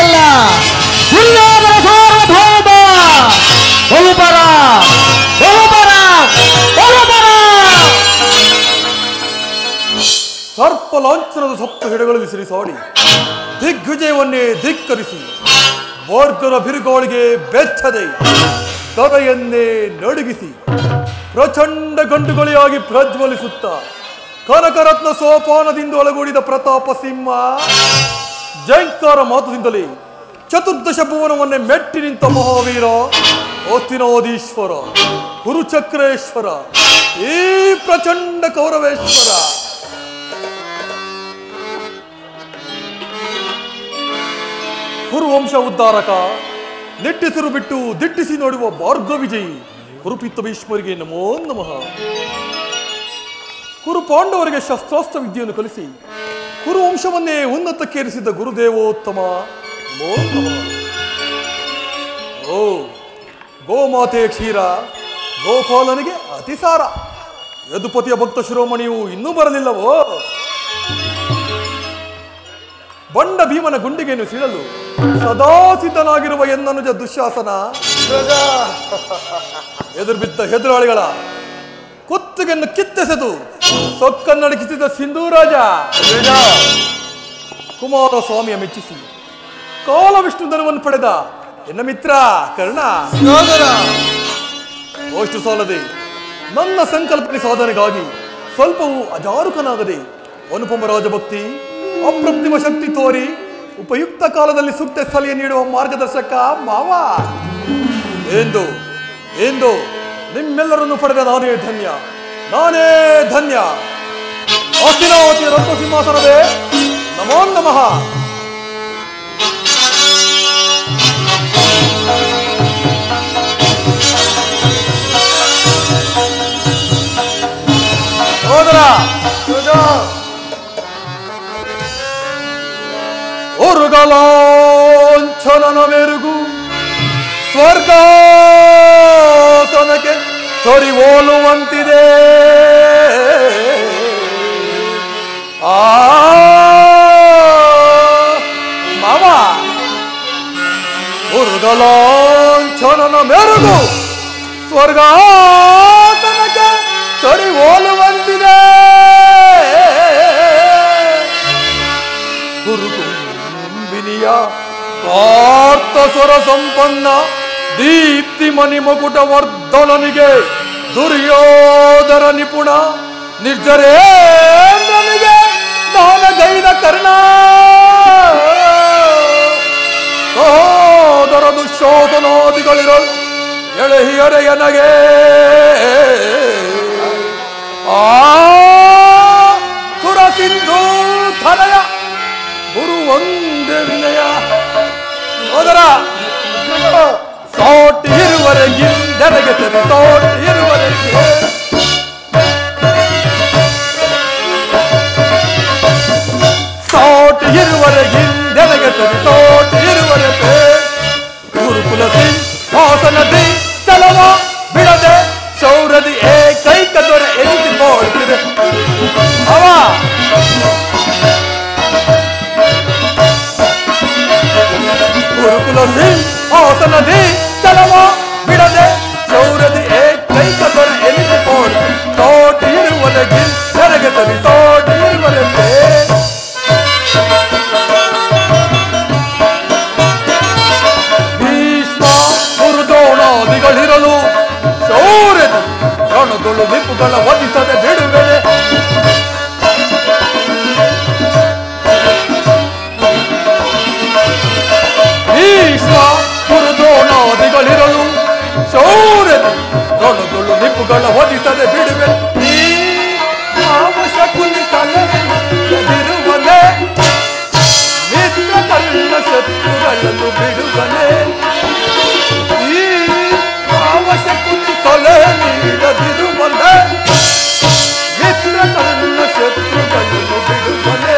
ಬೇರೆಯಲ್ಲ, ದುರ್ಯೋಧನ ಸಾರ್ವಭೌಮ ಬಹುಪರ ಬಹುಪರ ಬಹುಪರ. ಸರ್ಪ ಲಾಂಛನದ ಸಪ್ತ ಹೆಡೆಗಳಲ್ಲಿ ಸಿರಿಸಾಡಿ ದಿಗ್ವಿಜಯವನ್ನೇ ಧಿಕ್ಕರಿಸಿ ವರ್ಗದ ಬಿರುಗಾಳಿಗೆ ಬೆಚ್ಚದೆ ತಲೆಯನ್ನೇ ನಡುಗಿಸಿ ಪ್ರಚಂಡ ಗಂಡುಗಳಿಯಾಗಿ ಪ್ರಜ್ವಲಿಸುತ್ತ ಕನಕರತ್ನ ಸೋಪಾನದಿಂದ ಒಳಗೂಡಿದ ಪ್ರತಾಪ ಸಿಂಹ ಜಂಕಾರ ಮಾತುದಿಂದಲೇ ಚತುರ್ದಶ ಭುವನವನ್ನೇ ಮೆಟ್ಟಿ ನಿಂತ ಮಹಾವೀರ ಹಸ್ತಿನಾಧೀಶ್ವರ ಕುರುಚಕ್ರೇಶ್ವರ ಈ ಪ್ರಚಂಡ ಕೌರವೇಶ್ವರ. ಕುರುವಂಶ ಉದ್ಧಾರಕ, ನಿಟ್ಟಿಸಿರು ಬಿಟ್ಟು ದಿಟ್ಟಿಸಿ ನೋಡುವ ಭಾರ್ಗವ ವಿಜಯಿ ಕುರುಪಿತ್ತ ಭೀಷ್ಮರಿಗೆ ನಮೋ ನಮಃ. ಕುರು ಪಾಂಡವರಿಗೆ ಶಸ್ತ್ರಾಸ್ತ್ರ ವಿದ್ಯೆಯನ್ನು ಕಲಿಸಿ ಕುರುವಂಶವನ್ನೇ ಉನ್ನತಕ್ಕೇರಿಸಿದ್ದ ಗುರುದೇವೋತ್ತಮ ನಮೋ ನಮಃ. ಓ ಗೋಮಾತೆ ಕ್ಷೀರ, ಗೋಪಾಲನಿಗೆ ಅತಿಸಾರ. ಯದುಪತಿಯ ಭಕ್ತ ಶಿರೋಮಣಿಯು ಇನ್ನೂ ಬರಲಿಲ್ಲವೋ? ಬಂಡ ಭೀಮನ ಗುಂಡಿಗೆಯನ್ನು ಸೀಳಲು ಸದಾ ಸಿದ್ಧನಾಗಿರುವ ಎನ್ನನುಜ ದುಶ್ಯಾಸನ ಎದುರು ಬಿದ್ದ ಹೆದರಾಳಿಗಳ ಕುತ್ತಿಗೆಯನ್ನು ಕಿತ್ತೆಸೆದು ಸೊಕ್ಕನ್ನಡಗಿಸಿದ ಸಿಂಧೂರಾಜ ಕುಮಾರಸ್ವಾಮಿಯ ಮೆಚ್ಚಿಸಿ ಕಾಲವಿಷ್ಣು ಧನವನ್ನು ಪಡೆದ ಎನ್ನ ಮಿತ್ರ ಕರ್ಣ ಅಷ್ಟು ಸಾಲದೆ ನನ್ನ ಸಂಕಲ್ಪನೆ ಸಾಧನೆಗಾಗಿ ಸ್ವಲ್ಪವೂ ಅಜಾರುಕನಾಗದೆ ಅನುಪಮ ರಾಜಭಕ್ತಿ ಅಪ್ರತಿಮ ಶಕ್ತಿ ತೋರಿ ಉಪಯುಕ್ತ ಕಾಲದಲ್ಲಿ ಸೂಕ್ತ ಸಲಹೆ ನೀಡುವ ಮಾರ್ಗದರ್ಶಕ ಮಾವ ಎಂದು ನಿಮ್ಮೆಲ್ಲರನ್ನು ಪಡೆದ ನಾನೇ ಧನ್ಯ, ನಾನೇ ಧನ್ಯ. ಹಸ್ತಿನಾವತಿಯ ರತ್ನ ಸಿಂಹಾಸನವೇ ನಮೋ ನಮಃ. ಸೋದರ ಒರುಗಲಾಂಛನನ ಮೆರುಗು ಸ್ವರ್ಗಾಸನಕ್ಕೆ ಸರಿ ಹೋಲುವಂತಿದೆ. ಮಾವ, ಒರುಗಲಾಂಛನನ ಮೆರುಗು ಸ್ವರ್ಗಾಸನಕ್ಕೆ ಸರಿ ಹೋಲುವಂತಿದೆ. ಗುರುಗುಂಬಿನಿಯ ಪಾರ್ಥ ಸ್ವರ ಸಂಪನ್ನ ದೀಪ್ತಿ ಮಣಿ ಮಕುಟ ವರ್ಧನನಿಗೆ ದುರ್ಯೋಧನ ನಿಪುಣ ನಿರ್ಜರೇಂದ್ರನಿಗೆ ದಾನಗೈದ ಕರ್ಣ ಸಹೋದರ ದುಶ್ಶೋಧನಾದಿಗಳಿರಲು ಎಳೆಹಿಯರೆಯನಗೆ ಸುರ ಸಿಂಧೂ ಥನಯ ಗುರು ಒಂದೇ ವಿನಯ. ಸೋದರ ಸೋಟಿ ಇರುವರೆಗಿಂದೆನಗೆ ಸರಿ, ಸೋಟಿ ಇರುವರೆಗೆ ಸೋಟಿ ಇರುವರೆಗಿಂದೆನಗೆ ಸರಿ, ಸೋಟಿ ಇರುವರೆಗೆ ಗುರುಕುಲ ಸಿಂಹಾಸನದಿ ಚಲವ ಬಿಡದೆ ಶೌರದಿ ಏಕೈಕ ದೊರೆ ಎನಿಸಿಕೊಳ್ಳುತ್ತಿದೆ. ಅವ ಗುರುಕುಲ ಸಿಂಹಾಸನದಿ ಚಲವ ಬಿಡದೆ ಶೌರದಿ ಏಕೈಕ ದೊರೆ ಎನಿಸಿಕೊಳ್ಳು ತೋಟಿ ಇರುವರೆಗೆ ನನಗೆ ಸರಿ, ತೋಟಿ ಇರುವರೆಗೆ ಭೀಷ್ಮ ಗುರುದ್ರೋಣಾದಿಗಳಿರಲು ಶೌರ್ಯದಿ ರಣದೊಳು ನಿಪುಗಳ ವಧಿಸದೆ ಬಿಡುವೆನೆ. ಭೀಷ್ಮ ಗುರುದ್ರೋಣಾದಿಗಳಿರಲು ಶೌರ್ಯದಿ ರಣದೊಳು ನಿಪುಗಳ ವಧಿಸದೆ ಬಿಡುವೆ. ಈ ಶಕುನಿರುವನೆ ಮಿತ್ರ ಕಲ್ಲ ಶತ್ರುಗಳನ್ನು ಬಿಡುವನೆ. ಈ ಶಕುನಿ ತಲೆ ನೀಡದಿರುವನೆ ಮಿತ್ರ ಕಲ್ಲ ಶತ್ರುಗಳನ್ನು ಬಿಡುವನೆ.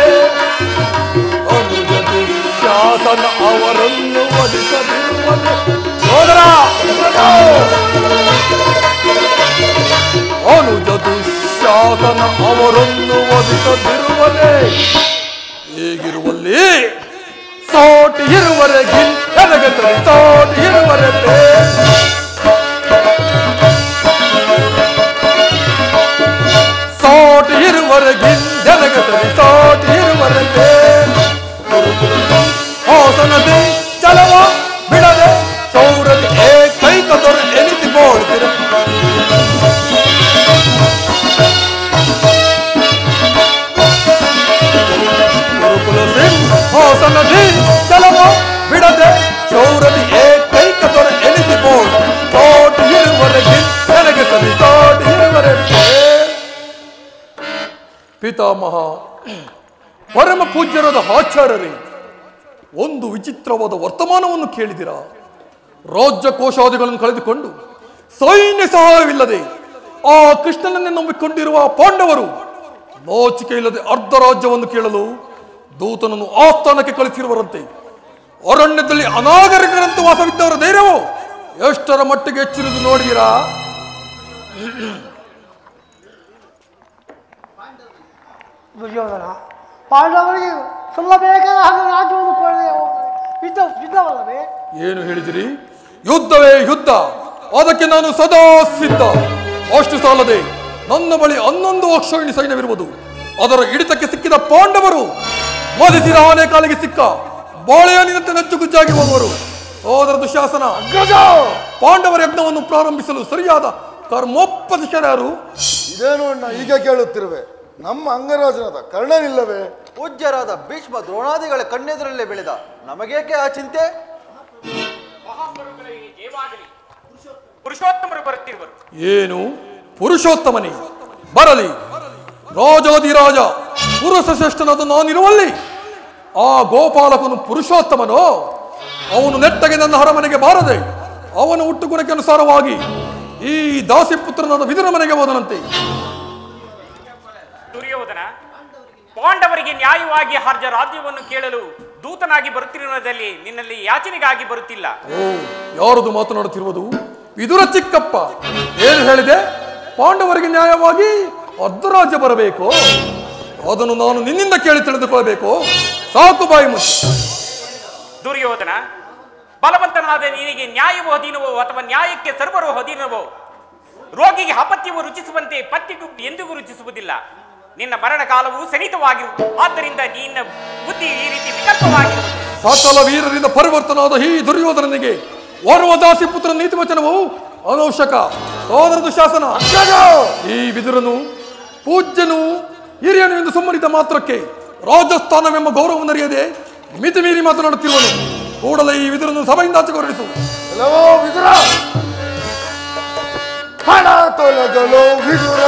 ಅನುಜ ದುಶ್ಯಾಸನ ಅವರನ್ನು ವಧಿಸದಿರುವನೆ. ಸೋದರ ಅನುಜ ದುಶ್ಯಾಸನ ಅವರನ್ನು ವಧಿಸದಿರುವನೆ. ಹೀಗಿರುವಲ್ಲಿ ಸೋಟಿ ಇರುವರೆಗೆ ನನಗೆ ಸರಿ ಸೋಟಿ ಇರುವರೆಗೆ ಸೋಟಿ ಇರುವರೆಗೆ ನನಗೆ ಸರಿ ಸೋಟಿ ಇರುವರೆಗೆ ಹೊಸನದಿ ಚಲವ ಬಿಡದೆ ಚೌರದಿ ಏಕೈಕ ದೊರೆ ಎನಿಸಿಕೊಳ್ಳುತ್ತಿರ ಹೊಸನದಿ ಚಲವ ಬಿಡದೆ ಚೌರದಿ ಏಕೈಕ ದೊರೆ ಎನಿಸಿಕೊಳ್ಳು ಸೋಟಿ ಇರುವರೆಗೆ ನನಗೆ ಸರಿ ಸೋಟಿ ಇರುವರೆಗೆ ಪಿತಾಮಹ ಪರಮ ಪೂಜ್ಯರಾದ ಆಚಾರ್ಯರೇ, ಒಂದು ವಿಚಿತ್ರವಾದ ವರ್ತಮಾನವನ್ನು ಕೇಳಿದಿರಾ? ರಾಜ್ಯ ಕೋಶಾದಿಗಳನ್ನು ಕಳೆದುಕೊಂಡು ಸೈನ್ಯ ಸಹಾಯವಿಲ್ಲದೆ ಆ ಕೃಷ್ಣನನ್ನೇ ನಂಬಿಕೊಂಡಿರುವ ಪಾಂಡವರು ನಾಚಿಕೆ ಇಲ್ಲದೆ ಅರ್ಧ ರಾಜ್ಯವನ್ನು ಕೇಳಲು ದೂತನನ್ನು ಆಸ್ಥಾನಕ್ಕೆ ಕಳಿಸಿರುವರಂತೆ. ಅರಣ್ಯದಲ್ಲಿ ಅನಾಗರಿಕರಂತೆ ವಾಸವಿದ್ದವರ ಧೈರ್ಯವು ಎಷ್ಟರ ಮಟ್ಟಿಗೆ ಹೆಚ್ಚಿರುವುದು ನೋಡಿದಿರಾ? ದುರ್ಯೋಧನ ಪಾಂಡವರಿಗೆ ಸಲ್ಲಬೇಕಾದ ರಾಜ್ಯವನ್ನು ಕೊಡದೆ ಯುದ್ಧವಲ್ಲವೇ? ಏನು ಹೇಳಿದಿರಿ? ಯುದ್ಧವೇ ಯುದ್ಧ, ಅದಕ್ಕೆ ನಾನು ಸದಾ ಸಿದ್ಧ. ಅಷ್ಟು ಸಾಲದೆ ನನ್ನ ಬಳಿ 11 ಅಕ್ಷೋಹಿಣಿ ಸೈನ್ಯವಿರುವುದು. ಅದರ ಹಿಡಿತಕ್ಕೆ ಸಿಕ್ಕಿದ ಪಾಂಡವರು ಮದಿಸಿದ ಆನೆ ಕಾಲಿಗೆ ಸಿಕ್ಕ ಬಾಳೆಹಣ್ಣಿನಂತೆ ನಚ್ಚುಗುಜ್ಜಾಗಿ ಹೋಗುವರು. ಸೋದರ ದುಶ್ಯಾಸನ, ಪಾಂಡವರ ಯಜ್ಞವನ್ನು ಪ್ರಾರಂಭಿಸಲು ಸರಿಯಾದ ಕರ್ಮೋಪದೇಶರು ಇದೇನು ಅಣ್ಣ ಈಗ ಕೇಳುತ್ತಿರುವೆ? ನಮ್ಮ ಅಂಗರಾಜನಾದ ಕರ್ಣನಿಲ್ಲವೇ? ಪೂಜ್ಯರಾದ ಭೀಷ್ಮ ದ್ರೋಣಾದಿಗಳ ಕಣ್ಣೆದುರಲ್ಲೇ ಬೆಳೆದ ನಮಗೇಕೆ ಆ ಚಿಂತೆ? ಪುರುಷೋತ್ತಮರು ಬರುತ್ತಿರುವರು. ಏನು ಪುರುಷೋತ್ತಮನೇ ಬರಲಿ? ರಾಜಾದಿರಾಜ ಪುರುಷ ಶ್ರೇಷ್ಠನಾದ ನಾನಿರುವಲ್ಲಿ ಆ ಗೋಪಾಲಕನು ಪುರುಷೋತ್ತಮನೋ? ಅವನು ನೆಟ್ಟಗೆ ನನ್ನ ಅರಮನೆಗೆ ಬಾರದೆ ಅವನ ಹುಟ್ಟುಗುಣಕ್ಕೆ ಅನುಸಾರವಾಗಿ ಈ ದಾಸಿಪುತ್ರನಾದ ವಿದುರ ಮನೆಗೆ ಹೋದನಂತೆ. ದುರ್ಯೋಧನ ಪಾಂಡವರಿಗೆ ನ್ಯಾಯವಾಗಿ ಹರ್ಜ ರಾಜ್ಯವನ್ನು ಕೇಳಲು ದೂತನಾಗಿ ಬರುತ್ತಿರುವುದರಲ್ಲಿ ನಿನ್ನಲ್ಲಿ ಯಾಚನೆಗಾಗಿ ಬರುತ್ತಿಲ್ಲ. ಓ, ಯಾರದು ಮಾತನಾಡುತ್ತಿರುವುದು? ವಿದುರ ಚಿಕ್ಕಪ್ಪ. ಏನು ಹೇಳಿದೆ? ಪಾಂಡವರಿಗೆ ನ್ಯಾಯವಾಗಿ ಅರ್ಧ ರಾಜ್ಯ ಬರಬೇಕು? ಅದನ್ನು ನಾನು ನಿನ್ನಿಂದ ಕೇಳಿ ತಿಳಿದುಕೊಳ್ಳಬೇಕು. ಸಾಕು, ಬಾಯಿ ಮುಚ್ಚಿ. ದುರ್ಯೋಧನ, ಬಲವಂತನಾದ ನಿನಗೆ ನ್ಯಾಯವೋ ಅಧೀನವೋ ಅಥವಾ ನ್ಯಾಯಕ್ಕೆ ಸರ್ವರೋ ಅಧೀನವೋ? ರೋಗಿಗೆ ಅಪತ್ಯವು ರುಚಿಸುವಂತೆ ಪತ್ಯಗೂ ಎಂದಿಗೂ ರುಚಿಸುವುದಿಲ್ಲ. ನಿನ್ನ ಮರಣ ಕಾಲವು ಸನಿತವಾಗಿರುವುದು. ಆದ್ದರಿಂದ ನಿನ್ನ ಬುದ್ಧಿ ಈ ರೀತಿ ವಿಕಲ್ಪವಾಗಿರುವುದು. ಸಕಲ ವೀರರಿಂದ ಪರಿವರ್ತನಾದ ಈ ದುರ್ಯೋಧನನಿಗೆ ಓರ್ವ ದಾಸಿ ಪುತ್ರ ನೀತಿ ವಚನವು ಅನವಶ್ಯಕ. ಸೋದರ ದುಶಾಸನ, ಈ ವಿದುರನು ಪೂಜ್ಯನು ಹಿರಿಯನು ಎಂದು ಸುಮ್ಮನಿದ್ದ ಮಾತ್ರಕ್ಕೆ ರಾಜಸ್ಥಾನವೆಂಬ ಗೌರವವನ್ನು ಅರಿಯದೆ ಮಿತಿ ಮೀರಿ ಮಾತನಾಡುತ್ತಿರುವನು. ಕೂಡಲೇ ಈ ವಿದುರನು ಸಭೆಯಿಂದ ಆಚೆಗೆ ಹೊರಡಿಸು. ಎಲ್ಲವೋ ವಿದುರ, ಹಣ ತೊಲಗಲು ವಿದುರ,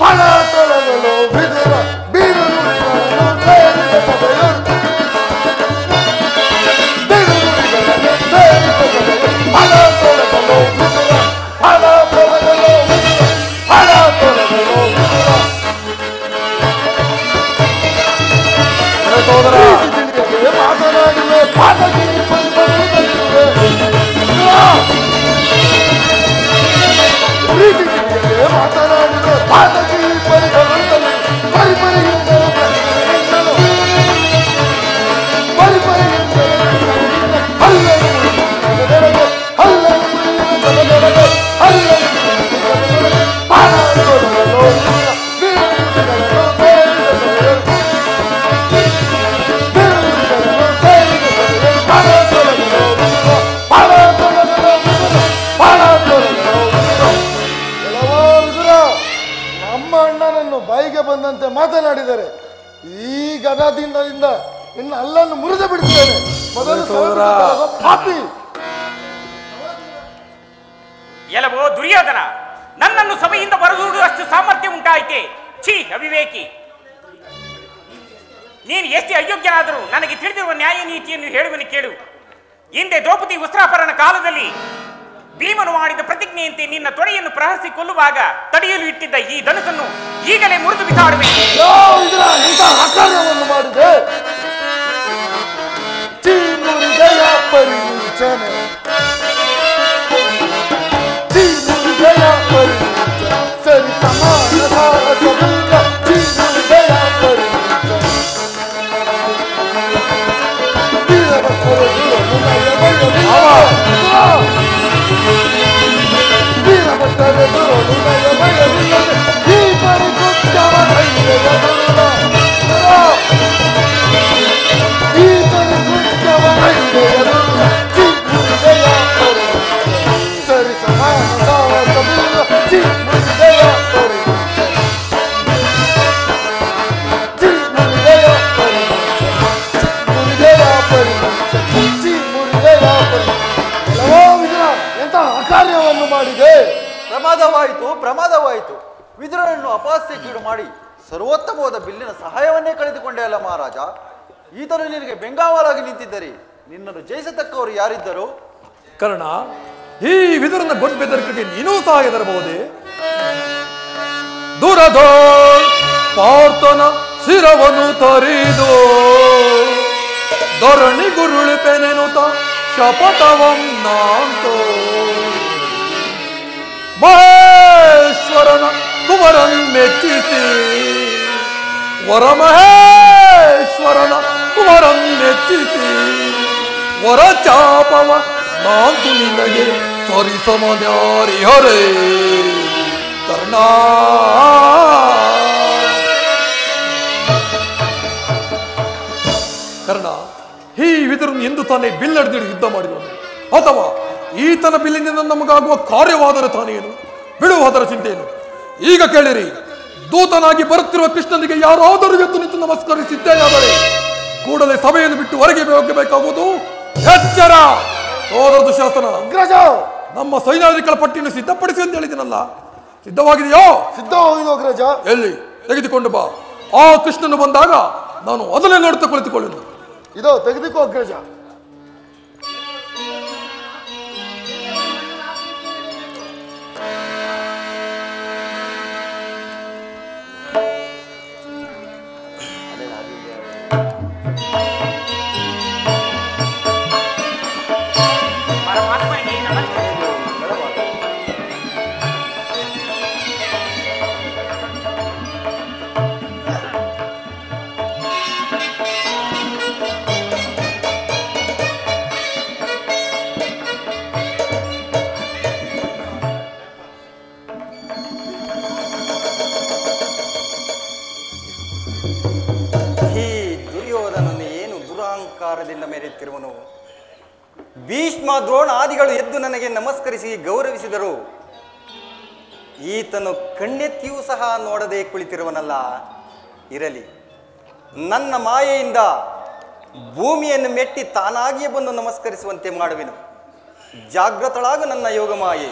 ಹಣ ತೊಲಗಲು ವಿದುರ, ಬೀರು ನುಡಿಗಳನ್ನು ಸೇರಿದ ಸಭೆಯು, ಬೀರು ನುಡಿಗಳನ್ನು ಸೇರಿದ ಸಭೆಯು, ಹಣ ತೊಲಗಲು ವಿದುರ, ಹಣ ತೊಲಗಲು ವಿದುರ, ಹಣ ತೊಲಗಲು ವಿದುರ. ಸೋದರ, ಮಾತನಾಡುವೆ ಪಾದಗಿರಿ ಬಂದಿರುವೆ, ಪ್ರೀತಿ ಮಾತನಾಡಿದ ಪಾದಗಿರಿ ಪರಿಗಣಂತಲು ಪರಿಪರಿಯಿಂದಲೂ ಪ್ರತಿಗಣಂತಲು ಪರಿಪರಿಯಿಂದಲೂ ಹಲ್ಲನು ಜಗದೊಳಗೆ ಹಲ್ಲನು ಜಗದೊಳಗೆ ಹಲ್ಲನು ಜಗದೊಳಗೆ ಪಾದಗಳನ್ನು ಬೀರುಗಳನ್ನು ಸೇರಿದ ಸಭೆಯು, ಬೀರುಗಳನ್ನು ಸೇರಿದ ಸಭೆಯು, ಪಾದಗಳನ್ನು ಪಾದಗಳನ್ನು ಪಾದಗಳನ್ನು. ಎಲ್ಲವೋ ವಿದುರ, ನಮ್ಮ ಅಣ್ಣನನ್ನು ಬಾಯಿಗೆ ಬಂದಂತೆ ಮಾತನಾಡಿದರೆ ಈ ಗದಾದಿಂದ ಇನ್ನು ಅಲ್ಲನ್ನು ಮುರಿದು ಬಿಡುತ್ತೇನೆ. ಮೊದಲು ಸೋದರ. ಪಾಪಿ. ಎಲ್ಲವೋ ದುರ್ಯೋಧನ, ನನ್ನನ್ನು ಸಭೆಯಿಂದ ಹೊರದೂಡುವಷ್ಟು ಸಾಮರ್ಥ್ಯ ಉಂಟಾಯಿತೆ? ಛೀ, ಅವಿವೇಕಿ! ನೀನು ಎಷ್ಟೇ ಅಯೋಗ್ಯನಾದರೂ ನನಗೆ ತಿಳಿದಿರುವ ನ್ಯಾಯ ನೀತಿಯನ್ನು ಹೇಳುವನು ಕೇಳು. ಹಿಂದೆ ದ್ರೌಪದಿ ವಸ್ತ್ರಾಪರಣ ಕಾಲದಲ್ಲಿ ಭೀಮನು ಮಾಡಿದ ಪ್ರತಿಜ್ಞೆಯಂತೆ ನಿನ್ನ ತೊಡೆಯನ್ನು ಪ್ರಹರಿಸಿ ಕೊಲ್ಲುವಾಗ ತಡೆಯಲು ಇಟ್ಟಿದ್ದ ಈ ಧನುಸನ್ನು ಈಗಲೇ ಮುರಿದು ಬಿಸಾಡಬೇಕು. ಇಂಥ ಆಕಾರವನ್ನು ಮಾಡಿದೆ. ಚೀನುರಿದೆಯ ಪರಿಚನೆ, ಚೀನುರಿದೆಯ ಪರಿಚನೆ, ಸರಿ ಸಮಾನ ಸಾಹಸವಿಲ್ಲ. ಚೀನುರಿದೆಯ ಪರಿಚನೆ, ಕೃಷ್ಣನನ್ನು ಅಪಹಾಸ್ಯಕ್ಕೀಡು ಮಾಡಿ ಸರ್ವೋತ್ತಮವಾದ ಬಿಲ್ಲಿನ ಸಹಾಯವನ್ನೇ ಕಳೆದುಕೊಂಡೆ ಅಲ್ಲ ಮಹಾರಾಜ. ಈತನು ನಿನಗೆ ಬೆಂಗಾವಲಾಗಿ ನಿಂತಿದ್ದರೆ ನಿನ್ನನ್ನು ಜಯಿಸತಕ್ಕವರು ಯಾರಿದ್ದರು? ಕರ್ಣ, ಈ ವಿದುರನ ಗೊಡ್ಬೆದರಿಕೆಗೆ ನೀನೂ ಸಹಾಯ ತರಬಹುದೇ? ದುರಧೋ ಪಾರ್ಥನ ಶಿರವನ್ನು ತರಿದು ಧರಣಿ ಗುರುಳಿಪೆನೆನುತ ಶಪಥವಂ ನಾಂತೋ ಮಹೇಶ್ವರನ ಕುವರನ್ ಮೆಚ್ಚಿಸಿ ವರಮಹೇಶ್ವರನ ಕುವರನ್ ಮೆಚ್ಚಿಸಿ ವರ ಚಾಪವ ನಾಂತು ನಿನಗೆ ಸರಿಸಮನ್ಯಾರಿ ಹರೇ ಕರ್ಣ. ಕರ್ಣ, ಈ ವಿದುರನು ಎಂದು ತಾನೇ ಬಿಲ್ಲಡಿದು ಯುದ್ಧ ಮಾಡಿದವನು, ಅಥವಾ ಈತನ ಬಿಲ್ಲಿನಿಂದ ನಮಗಾಗುವ ಕಾರ್ಯವಾದರೆ ತಾನೇನು? ಬಿಡುವ ಅದರ ಚಿಂತೆಯನ್ನು. ಈಗ ಕೇಳಿರಿ, ದೂತನಾಗಿ ಬರುತ್ತಿರುವ ಕೃಷ್ಣನಿಗೆ ಯಾರಾದರೂ ಎದ್ದು ನಿಂತು ನಮಸ್ಕರಿಸಿದ್ದೇನಾದರೆ ಕೂಡಲೇ ಸಭೆಯನ್ನು ಬಿಟ್ಟು ಹೊರಗೆ ಹೋಗಬೇಕಾಗುವುದು ಎಚ್ಚರ. ಸೋದರದು ಶಾಸನ ಅಗ್ರಜ, ನಮ್ಮ ಸೈನ್ಯಾಧಿಕಳ ಪಟ್ಟಿಯನ್ನು ಸಿದ್ಧಪಡಿಸಿ ಅಂತ ಹೇಳಿದನಲ್ಲ, ಸಿದ್ಧವಾಗಿದೆಯೋ? ಸಿದ್ಧವಾಗಿದೆ ಅಗ್ರಜ. ಎಲ್ಲಿ? ತೆಗೆದುಕೊಂಡು ಬಾ. ಆ ಕೃಷ್ಣನು ಬಂದಾಗ ನಾನು ಅದನ್ನೇ ನೋಡುತ್ತಾ ಕುಳಿತುಕೊಳ್ಳುವುದು. ಇದೋ ತೆಗೆದುಕೋ ಅಗ್ರಜ. ಪರಮಾತ್ಮನಿಗೆ ನಮಸ್ಕಾರ. ದಿಂದ ಮೆರೆಯುತ್ತಿರುವನು. ಭೀಷ್ಮ ದ್ರೋಣಾದಿಗಳು ಎದ್ದು ನನಗೆ ನಮಸ್ಕರಿಸಿ ಗೌರವಿಸಿದರು. ಈತನು ಕಣ್ಣೆತ್ತಿಯೂ ಸಹ ನೋಡದೆ ಕುಳಿತಿರುವನಲ್ಲ. ಇರಲಿ, ನನ್ನ ಮಾಯೆಯಿಂದ ಭೂಮಿಯನ್ನು ಮೆಟ್ಟಿ ತಾನಾಗಿಯೇ ಬಂದು ನಮಸ್ಕರಿಸುವಂತೆ ಮಾಡುವೆನು. ಜಾಗೃತಳಾಗು ನನ್ನ ಯೋಗ ಮಾಯೆ.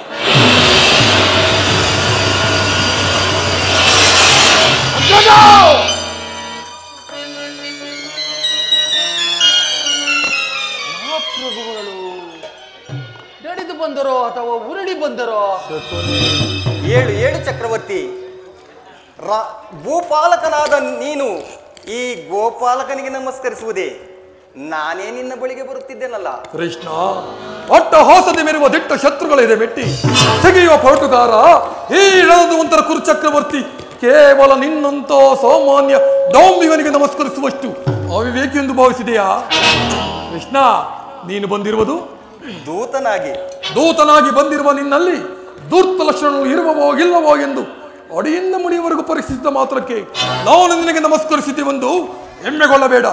ನಡೆದು ಬಂದರೋ ಅಥವಾ ಉರುಳಿ ಬಂದರೋ? ಏಳು ಏಳು ಚಕ್ರವರ್ತಿ, ಭೂಪಾಲಕನಾದ ನೀನು ಈ ಗೋಪಾಲಕನಿಗೆ ನಮಸ್ಕರಿಸುವುದೇ? ನಾನೇ ನಿನ್ನ ಬಳಿಗೆ ಬರುತ್ತಿದ್ದೇನಲ್ಲ. ಕೃಷ್ಣ, ಅಟ್ಟಹಾಸದೆ ಮೆರುವ ದಿಟ್ಟ ಶತ್ರುಗಳಿದೆ ಮೆಟ್ಟಿ ತೆಗೆಯುವ ಪೌಟುಗಾರ ಈ ಇಳದುವಂತರ ಕುರುಚಕ್ರವರ್ತಿ ಕೇವಲ ನಿನ್ನಂತ ಸಾಮಾನ್ಯ ಡೌಂಬಿಗನಿಗೆ ನಮಸ್ಕರಿಸುವಷ್ಟು ಅವಿವೇಕಿ ಎಂದು ಭಾವಿಸಿದೆಯಾ? ಕೃಷ್ಣ, ನೀನು ಬಂದಿರುವುದು ದೂತನಾಗಿ ಬಂದಿರುವ ನಿನ್ನಲ್ಲಿ ಧೂರ್ತ ಲಕ್ಷಣಗಳು ಇರುವವೋ ಇಲ್ಲವೋ ಎಂದು ಅಡಿಯಿಂದ ಮುಡಿಯವರೆಗೂ ಪರೀಕ್ಷಿಸಿದ ಮಾತ್ರಕ್ಕೆ ನಾನು ನಿನಗೆ ನಮಸ್ಕರಿಸಿದ್ದೇವೆಂದು ಹೆಮ್ಮೆಗೊಳ್ಳಬೇಡ.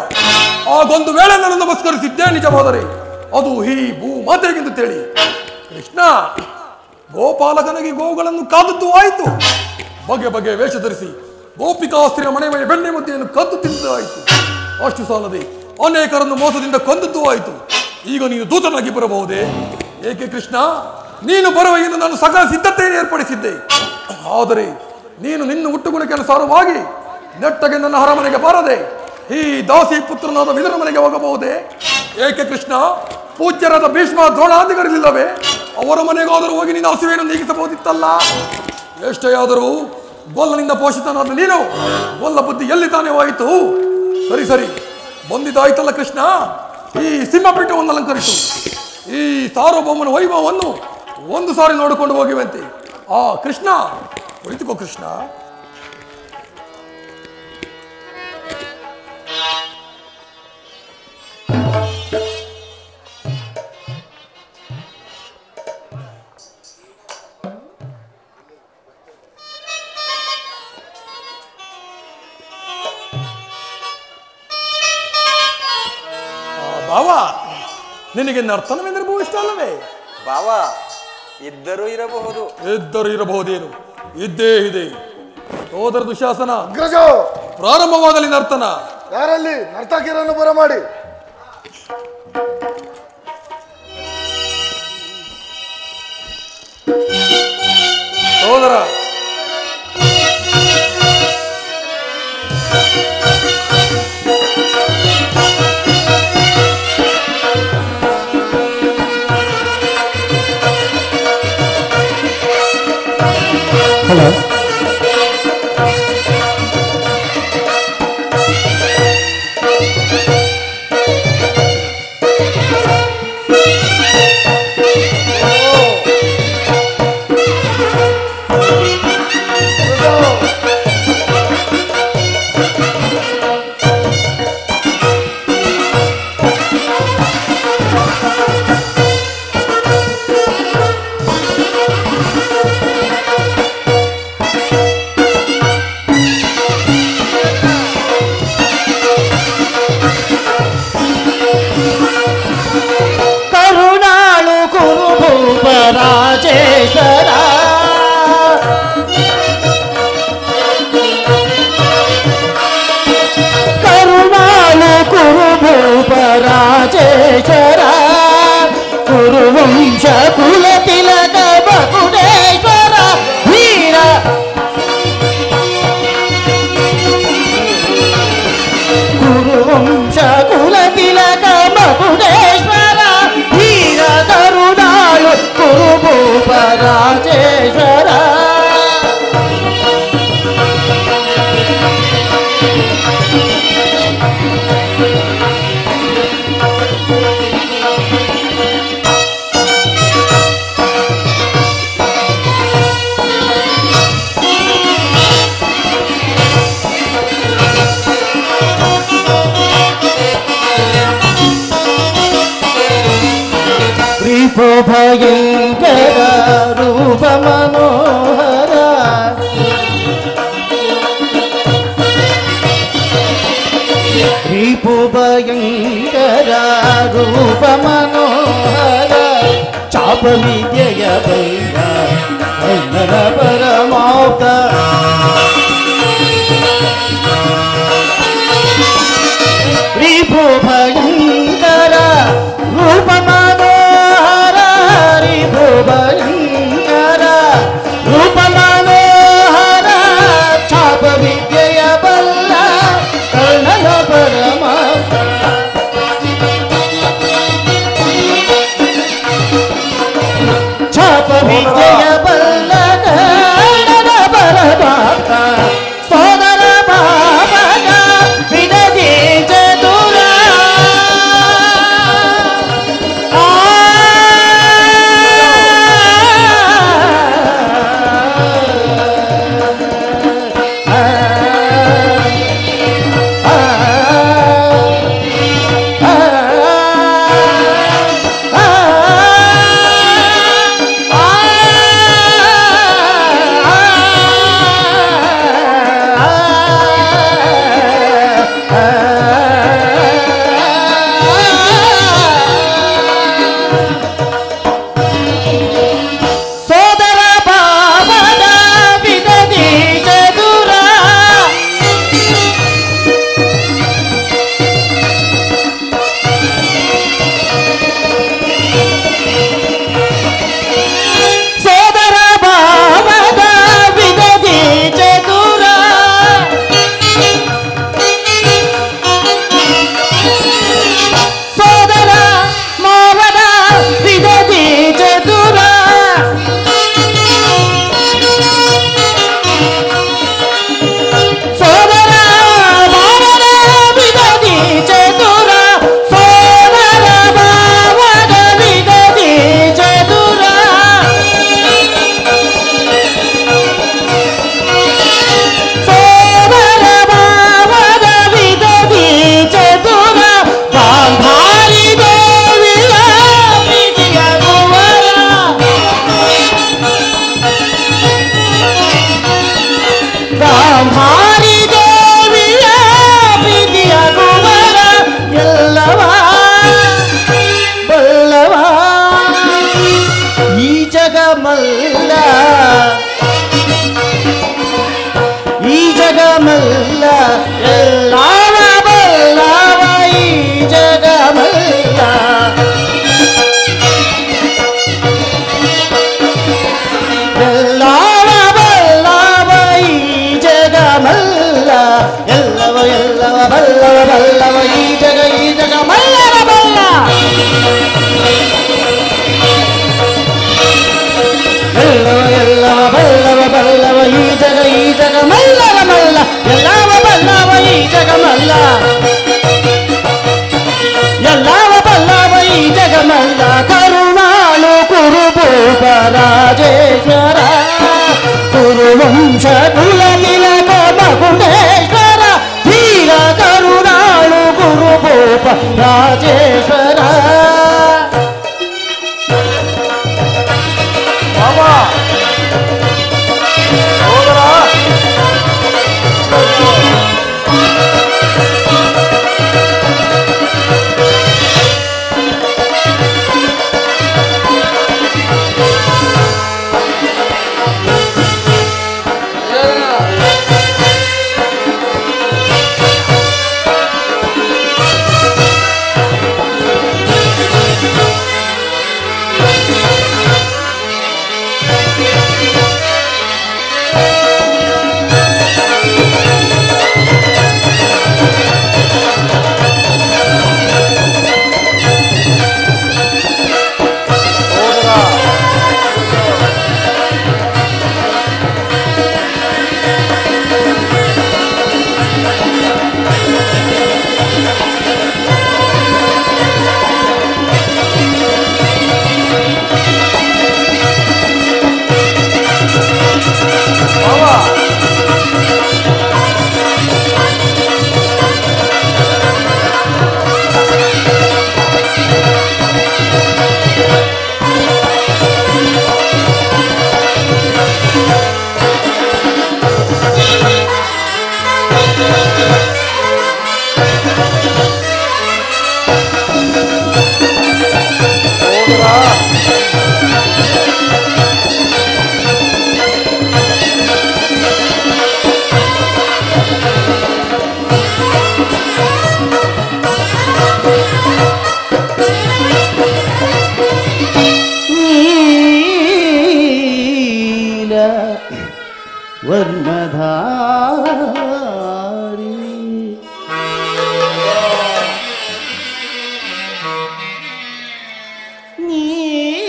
ಆಗೊಂದು ವೇಳೆ ನಾನು ನಮಸ್ಕರಿಸಿದ್ದೆ ನಿಜವಾದರೆ ಅದು ಈ ಭೂಮಾತೆಗೆಂದು ತಿಳಿ. ಕೃಷ್ಣ, ಗೋಪಾಲಕನಿಗೆ ಗೋವುಗಳನ್ನು ಕಾದದ್ದು ಆಯಿತು, ಬಗೆ ಬಗೆ ವೇಷ ಧರಿಸಿ ಗೋಪಿಕಾಸ್ತ್ರೀಯ ಮನೆ ಮೇಲೆ ಬೆಣ್ಣೆ ಮುದ್ದೆಯನ್ನು ಕದ್ದು ತಿಂದು ಆಯಿತು. ಅಷ್ಟು ಸಾಲದೆ ಅನೇಕರನ್ನು ಮೋಸದಿಂದ ಕೊಂದದ್ದು ಆಯಿತು. ಈಗ ನೀನು ದೂತನಾಗಿ ಬರಬಹುದೇ? ಏಕೆ ಕೃಷ್ಣ, ನೀನು ಬರುವ ಎಂದು ನಾನು ಸಕಲ ಸಿದ್ಧತೆಯನ್ನು ಏರ್ಪಡಿಸಿದ್ದೆ. ಆದರೆ ನೀನು ನಿನ್ನ ಹುಟ್ಟುಗುಣಕ್ಕೆ ಅನುಸಾರವಾಗಿ ನೆಟ್ಟಗೆ ನನ್ನ ಅರಮನೆಗೆ ಬಾರದೆ ಈ ದಾಸಿ ಪುತ್ರನಾದ ವಿದುರ ಮನೆಗೆ ಹೋಗಬಹುದೇ? ಏಕೆ ಕೃಷ್ಣ, ಪೂಜ್ಯರಾದ ಭೀಷ್ಮ ದ್ರೋಣಾದಿಗಳಿಲ್ಲವೇ? ಅವರ ಮನೆಗಾದರೂ ಹೋಗಿ ನಿನ್ನ ಹಸಿವೆಯನ್ನು ನೀಗಿಸಬಹುದಿತ್ತಲ್ಲ. ಎಷ್ಟೇ ಆದರೂ ಗೊಲ್ಲನಿಂದ ಪೋಷಿತನಾದ ನೀನು ಗೊಲ್ಲ ಬುದ್ಧಿ ಎಲ್ಲಿ ತಾನೇ ಹೋಯಿತು? ಸರಿ ಸರಿ, ಬಂದಿದ್ದಾಯ್ತಲ್ಲ ಕೃಷ್ಣ, ಈ ಸಿಂಹಪೀಠವನ್ನು ಅಲಂಕರಿಸು. ಈ ಸಾರ್ವಭೌಮನ ವೈಭವವನ್ನು ಒಂದು ಸಾರಿ ನೋಡಿಕೊಂಡು ಹೋಗಿವಂತೆ. ಆ ಕೃಷ್ಣ, ಕುಳಿತುಕೋ ಕೃಷ್ಣ. ಭಾವ, ನಿನಗೆ ನರ್ತನವೆಂದರೆ ಇಷ್ಟ ಅಲ್ಲವೇ? ಭಾವ, ಇದ್ದರೂ ಇರಬಹುದೇನು? ಇದ್ದೇ ಇದೆ. ಸೋದರ ದುಶಾಸನ, ಅಗ್ರಜ, ಪ್ರಾರಂಭವಾಗಲಿ ನರ್ತನ. ಯಾರಲ್ಲಿ ನರ್ತಕಿಯರನ್ನು ಬರಮಾಡಿ. ಸೋದರ ಭಯಂಕರ ರೂಪ ಮನೋಹರ ರಿಪು ಭಯಂಕರ ರೂಪ ಮನೋಹರ ಚಾಪ ವಿದ್ಯೆಯ ಬೈರ ಕನ್ನಡ ಪರಮಾಪ್ತ ರಿಪು ಭಯಂಕರ ರೂಪ ಮನೋಹರ ರಿಪು ಭಯಂಕರ ರೂಪ ಮನೋಹರ ಚಾಪ ವಿದ್ಯೆಯ ಬಲ್ಲ ಕರ್ಣನ ಪರಮಾಪ್ತ ಚಾಪ ವಿದ್ಯೆಯ ಬಲ್ಲ ಕರ್ಣನ ಪರಮಾಪ್ತ ಸೋದರ ಬಾಬನ ವಿನದಿ ಚತುರ ರಾಜೇಶ್ವರ ಕುರುವಂಶ ಕುಲ ತಿಲಕ ಮಗುಂಡೇಶ್ವರ ಧೀರ ಕರುಣಾಳು ಗುರುಭೂಪ ರಾಜೇಶ್ವರ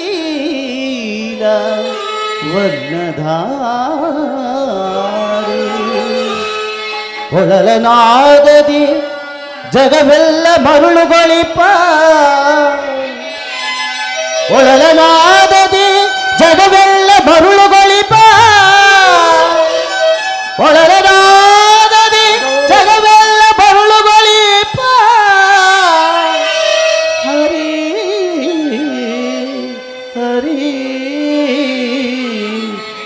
ನೀಲ ವರ್ಣಧಾರಿ ಹೊಳಲನಾದದಿ ಜಗವೆಲ್ಲ ಮರುಳುಗೊಳಿಪ ಒಳಲನಾದದಿ ಜಗವೆಲ್ಲ ಮರುಳುಗೊಳಿಪ ಒಳಲನಾದದಿ ಜಗವೆಲ್ಲ ಮರುಳುಗೊಳಿಪ ಹರಿ ಹರಿ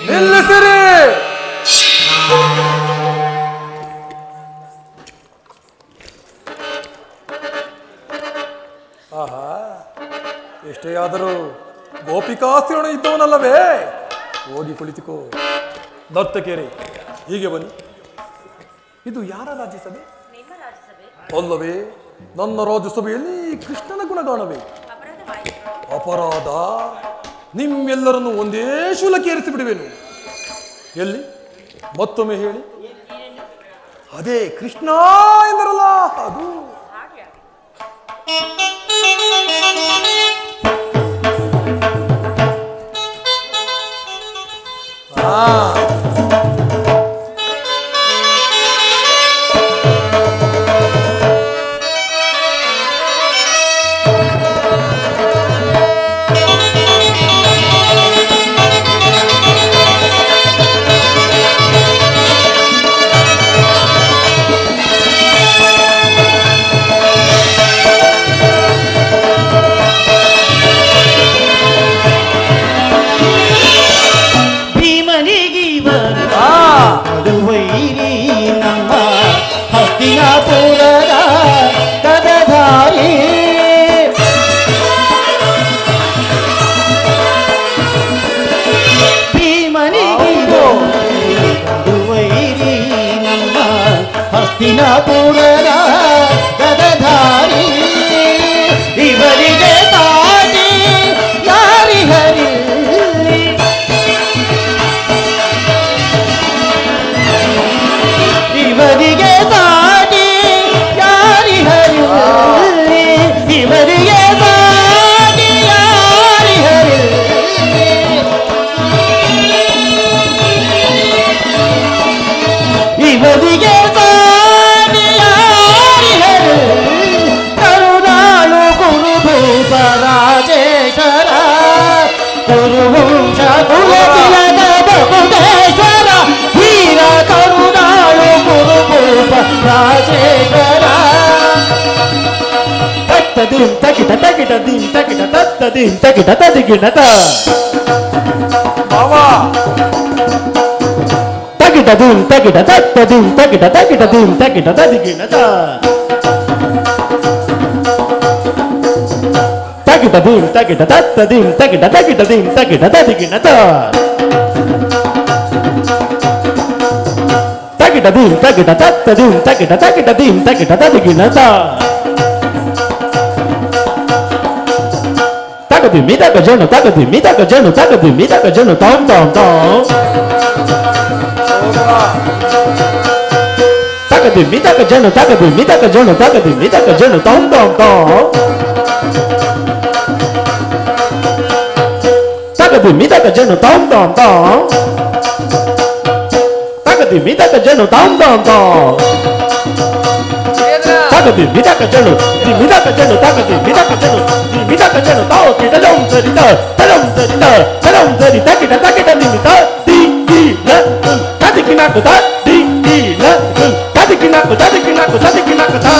ನಿಲ್ಲಿಸಿರಿ. ಆಹಾ, ಎಷ್ಟೇ ಆದರೂ ಗೋಪಿಕಾಸ್ತ್ರಣ ಇದ್ದವನಲ್ಲವೇ? ಹೋಗಿ ಕುಳಿತುಕೋ. ನರ್ತಕೇರಿ, ಹೀಗೆ ಬನ್ನಿ. ಇದು ಯಾರ ರಾಜ್ಯಸಭೆ? ಅಲ್ಲವೇ, ನನ್ನ ರಾಜ್ಯಸಭೆಯಲ್ಲಿ ಕೃಷ್ಣನ ಗುಣಗಾನವೇ. ಅಪರಾಧ? ನಿಮ್ಮೆಲ್ಲರನ್ನು ಒಂದೇ ಶೂಲಕ್ಕೆ ಏರಿಸಿ ಬಿಡುವೆನು. ಎಲ್ಲಿ? ಮತ್ತೊಮ್ಮೆ ಹೇಳಿ. ಅದೇ ಕೃಷ್ಣ ಎಂದರಲ್ಲ, ಅದು. ವೈರಿ ನಮ್ಮ ಹಸ್ತಿನಾಪುರದ ಗದಧಾರಿ ಭೀಮನಿಗೆ ವೈರಿ ನಮ್ಮ ಹಸ್ತಿನಾಪುರದ ಗದಧಾರಿ ಇವರಿಗೆ ತಾಟಿ ಯಾರಿ ಹರಿ ಇವರಿಗೆ ಸಾಟಿ ಯಾರಿ ಹರಿ ಇವರಿಗೆ ಸಾಟಿ ಯಾರಿ ಹರಿ ಇವರಿಗೆ ಸಾಟಿ ಯಾರಿ ಹರಿ ಕರುಣಾಳು ಗುರುಭೂಪ ರಾಜೇಶ್ವರ ಗುರುವಂಶ ಕುಲತಿಲಕ ಬಹುದೇಶ್ವರ ವೀರ ಕರುಣಾಳು ಗುರುಭೂಪ ರಾಜೇಶ್ವರ ತತ್ತದಿಂ ತಕಿಟ ತಕಿಟ ದಿಂ ತಕಿಟ ತತ್ತದಿಂ ತಕಿಟ ತದಿಗಿಣತ ಬಾವಾ, ತಕಿಟ ದಿಂ ತಕಿಟ ತತ್ತದಿಂ ತಕಿಟ ತಕಿಟ ದಿಂ ತಕಿಟ ತದಿಗಿಣತ ತಕಿಟ ದಿಂ ತಕಿಟ ತತ್ತದಿಂ ತಕಿಟ ತಕಿಟ ದಿಂ ತಕಿಟ ತದಿಗಿಣತ ತಕಿಟ ದಿಂ ತಕಿಟ ತತ್ತದಿಂ ತಕಿಟ ತಕಿಟ ದಿಂ ತಕಿಟ ತದಿಗಿಣತ ತಗದಿ ಮಿದಕ ಜನು ತಗದಿ ಮಿದಕ ಜನು ತಗದಿ ಮಿದಕ ಜನು ತಾಂ ತಾಂ ತಾಂ ತಗದಿ ಮಿದಕ ಜನು ತಗದಿ ಮಿದಕ ಜನು ತಗದಿ ಮಿದಕ ಜನು ತಾಂ ತಾಂ ತಾಂ ತಗದಿ ಮಿದಕ ಜನು ತಾಂ ತಾಂ ತಾಂ ತಗದಿ ಮಿದಕ ಜನು ತಾಂ ತಾಂ ತಾಂ ತಗದಿ ಮಿದಕ ಜನು ದಿ ಮಿದಕ ಜನು ತಗದಿ ಮಿದಕ ಜನು ದಿ ಮಿದಕ ಜನು ತಾವು ಕಿಟಲಂ ಸರಿತ ತಲಂ ಸರಿತ ತಲಂ ಸರಿ ತಕಿಟ ತಕಿಟ ನಿಮಿತ ದಿ ದಿ ನ ತದಿಕಿನಾಕು ತ ದಿ ದಿ ನ ತದಿಕಿನಾಕು ತದಿಕಿನಾಕು ತದಿಕಿನಾಕು ತ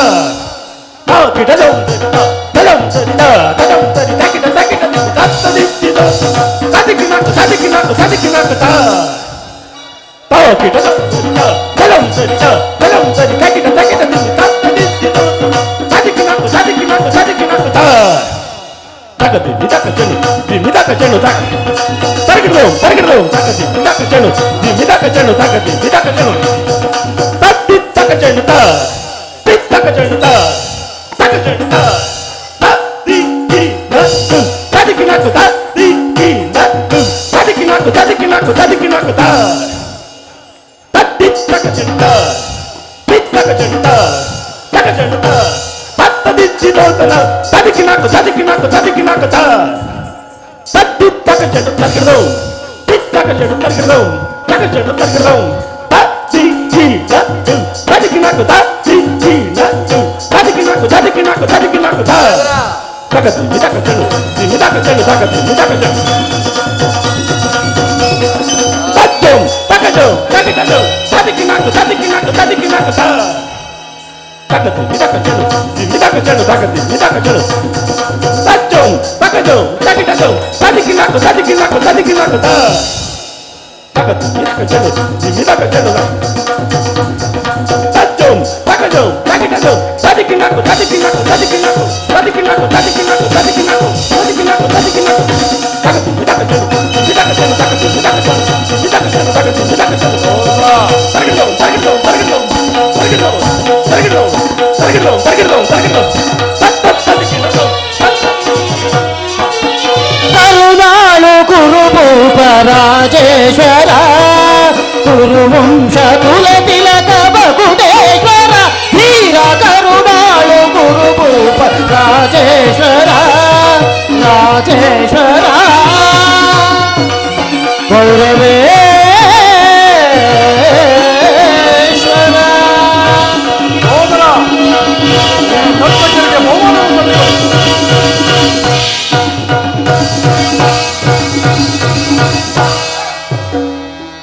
ತಾವು ಕಿಟಲಂ ಸರಿತ ತಲಂ ಸರಿತ ತಲಂ ಸರಿ ತಕಿಟ ತಕಿಟ ನಿಮಿತ ತದಿಕ್ಕಿದ ತದಿಕಿನಾಕು ತದಿಕಿನಾಕು ತದಿಕಿನಾಕು ತ ತಾವು ಕಿಟಲಂ ಸರಿತ ತಲಂ ಸರಿತ ತಲಂ ಸರಿ ತಕಿಟ ತಕಿಟ ನಿಮಿತ ತಗದಿ ಮಿದಕ ಜನು ದಿ ಮಿದಕ ಜನು ತಗದಿ ತರಗಿಡೋಂ ತರಗಿಡೋಂ ತಗದಿ ಮಿದಕ ಜನು ದಿ ಮಿದಕ ಜನು ತಗದಿ ಮಿದಕ ಜನು ತತ್ತಿ ತಕ ಜನು ತ ತಿತ್ತಕ ಜನು ತ ತಕ ಜನು ತ ತದಿ ದಿ ನ ತದಿಕಿನಾಕು ತದಿ ದಿ ನ ತದಿಕಿನಾಕು ತದಿಕಿನಾಕು ತದಿಕಿನಾಕು ತ ತತ್ತಿ ತಕಚಂಡ ಬಿತ್ತಕಚಂಡ ತಕಚಂಡ ಪತ್ತ ಬಿಚ್ಚಿ ನೋತನ ತದಿಕಿನಾಕು ತದಿಕಿನಾಕು ತದಿಕಿನಾಕು ತತ್ತಿ ತಕಚಂಡ ತಕಡೋ ಬಿತ್ತಕಚಂಡ ತಕಡೋ ತಕಚಂಡ ತಕಡೋ ತತ್ತಿ ತದಿಕಿನಾಕು ತತ್ತಿ ತದಿಕಿನಾಕು ತದಿಕಿನಾಕು ತದಿಕಿನಾಕು ತಕತಿ ಮಿದಕಚಂಡ ಮಿದಕಚಂಡ ತಕತಿ ಮಿದಕಚಂಡ Tacum, tacadum, tacadum, tadikinako, tadikinako, tadikinako, takatu, midakacanu, midakacanu, takati, midakacanu. Tacum, tacadum, tacadum, tadikinako, tadikinako, tadikinako, takatu, midakacanu, midakacanu. Tacum, tacadum, tacadum, tadikinako, tadikinako, tadikinako, tadikinako, tadikinako, tadikinako, tadikinako, tadikinako. Takatu, midakacanu, midakacanu, takatu, midakacanu. ಕರುಣಾಳು ಕುರುಭೂಪ ರಾಜೇಶ್ವರ ಕುರುವಂಶ ಕುಲ ತಿಲಕ ಬಗುಡೇಶ್ವರ ಧೀರ ಕರುಣಾಳು ಕುರುಭೂಪ ರಾಜೇಶ್ವರ ರಾಜೇಶ್ವರ ಗೌರವೇ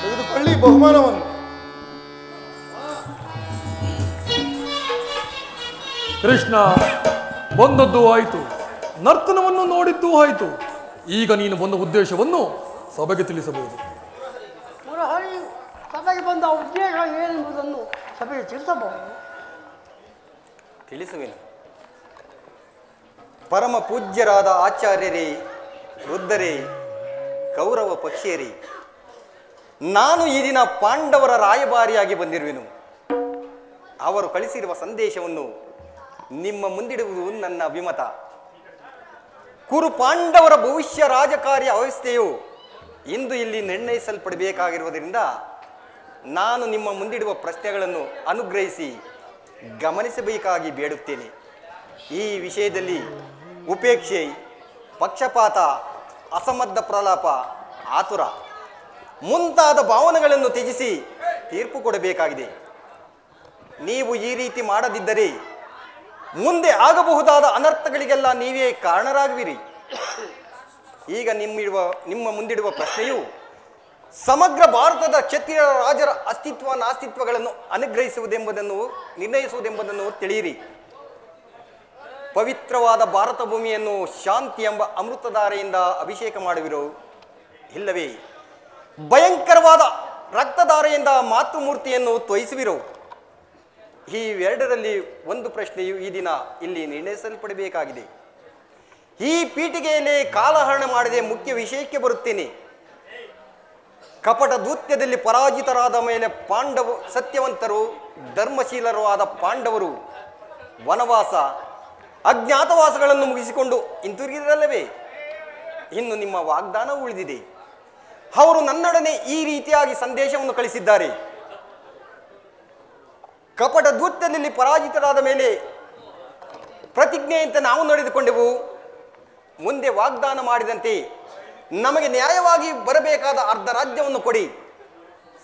ತೆಗೆದುಕೊಳ್ಳಿ ಬಹುಮಾನವನ್ನು. ಕೃಷ್ಣ ಬಂದದ್ದು ಆಯಿತು, ನರ್ತನವನ್ನು ನೋಡಿದ್ದೂ ಆಯಿತು. ಈಗ ನೀನು ಬಂದ ಉದ್ದೇಶವನ್ನು ಸಭೆಗೆ ತಿಳಿಸಬಹುದು. ಮುರಹರಿ ಸಭೆಗೆ ಬಂದ ಉದ್ದೇಶ ಏನೆಂಬುದನ್ನು ಸಭೆಗೆ ತಿಳಿಸಬಹುದು. ತಿಳಿಸುವೆನು. ಪರಮ ಪೂಜ್ಯರಾದ ಆಚಾರ್ಯರೇ, ವೃದ್ಧರೇ, ಕೌರವ ಪಕ್ಷಿಯರೇ, ನಾನು ಈ ದಿನ ಪಾಂಡವರ ರಾಯಭಾರಿಯಾಗಿ ಬಂದಿರುವೆನು. ಅವರು ಕಳಿಸಿರುವ ಸಂದೇಶವನ್ನು ನಿಮ್ಮ ಮುಂದಿಡುವುದು ನನ್ನ ಅಭಿಮತ. ಕುರು ಪಾಂಡವರ ಭವಿಷ್ಯ ರಾಜಕಾರ್ಯ ವ್ಯವಸ್ಥೆಯು ಇಂದು ಇಲ್ಲಿ ನಿರ್ಣಯಿಸಲ್ಪಡಬೇಕಾಗಿರುವುದರಿಂದ ನಾನು ನಿಮ್ಮ ಮುಂದಿಡುವ ಪ್ರಶ್ನೆಗಳನ್ನು ಅನುಗ್ರಹಿಸಿ ಗಮನಿಸಬೇಕಾಗಿ ಬೇಡುತ್ತೇನೆ. ಈ ವಿಷಯದಲ್ಲಿ ಉಪೇಕ್ಷೆ, ಪಕ್ಷಪಾತ, ಅಸಮರ್ಥ ಪ್ರಲಾಪ, ಆತುರ ಮುಂತಾದ ಭಾವನೆಗಳನ್ನು ತ್ಯಜಿಸಿ ತೀರ್ಪು ಕೊಡಬೇಕಾಗಿದೆ. ನೀವು ಈ ರೀತಿ ಮಾಡದಿದ್ದರೆ ಮುಂದೆ ಆಗಬಹುದಾದ ಅನರ್ಥಗಳಿಗೆಲ್ಲ ನೀವೇ ಕಾರಣರಾಗುವಿರಿ. ಈಗ ನಿಮ್ಮ ಮುಂದಿಡುವ ಪ್ರಶ್ನೆಯು ಸಮಗ್ರ ಭಾರತದ ಕ್ಷತ್ರಿಯ ರಾಜರ ಅಸ್ತಿತ್ವ ನಾಸ್ತಿತ್ವಗಳನ್ನು ನಿರ್ಣಯಿಸುವುದೆಂಬುದನ್ನು ತಿಳಿಯಿರಿ. ಪವಿತ್ರವಾದ ಭಾರತ ಭೂಮಿಯನ್ನು ಶಾಂತಿ ಎಂಬ ಅಮೃತಧಾರೆಯಿಂದ ಅಭಿಷೇಕ ಮಾಡುವಿರೋ, ಇಲ್ಲವೇ ಭಯಂಕರವಾದ ರಕ್ತಧಾರೆಯಿಂದ ಮಾತೃಮೂರ್ತಿಯನ್ನು ತೋಯಿಸುವಿರೋ? ಈ ಎರಡರಲ್ಲಿ ಒಂದು ಪ್ರಶ್ನೆಯು ಈ ದಿನ ಇಲ್ಲಿ ನಿರ್ಣಯಿಸಲ್ಪಡಬೇಕಾಗಿದೆ. ಈ ಪೀಠಿಗೆಯಲ್ಲಿ ಕಾಲಹರಣ ಮಾಡದೆ ಮುಖ್ಯ ವಿಷಯಕ್ಕೆ ಬರುತ್ತೇನೆ. ಕಪಟ ದೂತ್ಯದಲ್ಲಿ ಪರಾಜಿತರಾದ ಮೇಲೆ ಸತ್ಯವಂತರು ಧರ್ಮಶೀಲರು ಆದ ಪಾಂಡವರು ವನವಾಸ ಅಜ್ಞಾತವಾಸಗಳನ್ನು ಮುಗಿಸಿಕೊಂಡು ಹಿಂತಿರುಗಿರಲ್ಲವೇ? ಇನ್ನು ನಿಮ್ಮ ವಾಗ್ದಾನ ಉಳಿದಿದೆ. ಅವರು ನನ್ನೊಡನೆ ಈ ರೀತಿಯಾಗಿ ಸಂದೇಶವನ್ನು ಕಳಿಸಿದ್ದಾರೆ. ಕಪಟ ದೂತ್ಯದಲ್ಲಿ ಪರಾಜಿತರಾದ ಮೇಲೆ ಪ್ರತಿಜ್ಞೆಯಂತೆ ನಾವು ನಡೆದುಕೊಂಡೆವು. ಮುಂದೆ ವಾಗ್ದಾನ ಮಾಡಿದಂತೆ ನಮಗೆ ನ್ಯಾಯವಾಗಿ ಬರಬೇಕಾದ ಅರ್ಧ ರಾಜ್ಯವನ್ನು ಕೊಡಿ.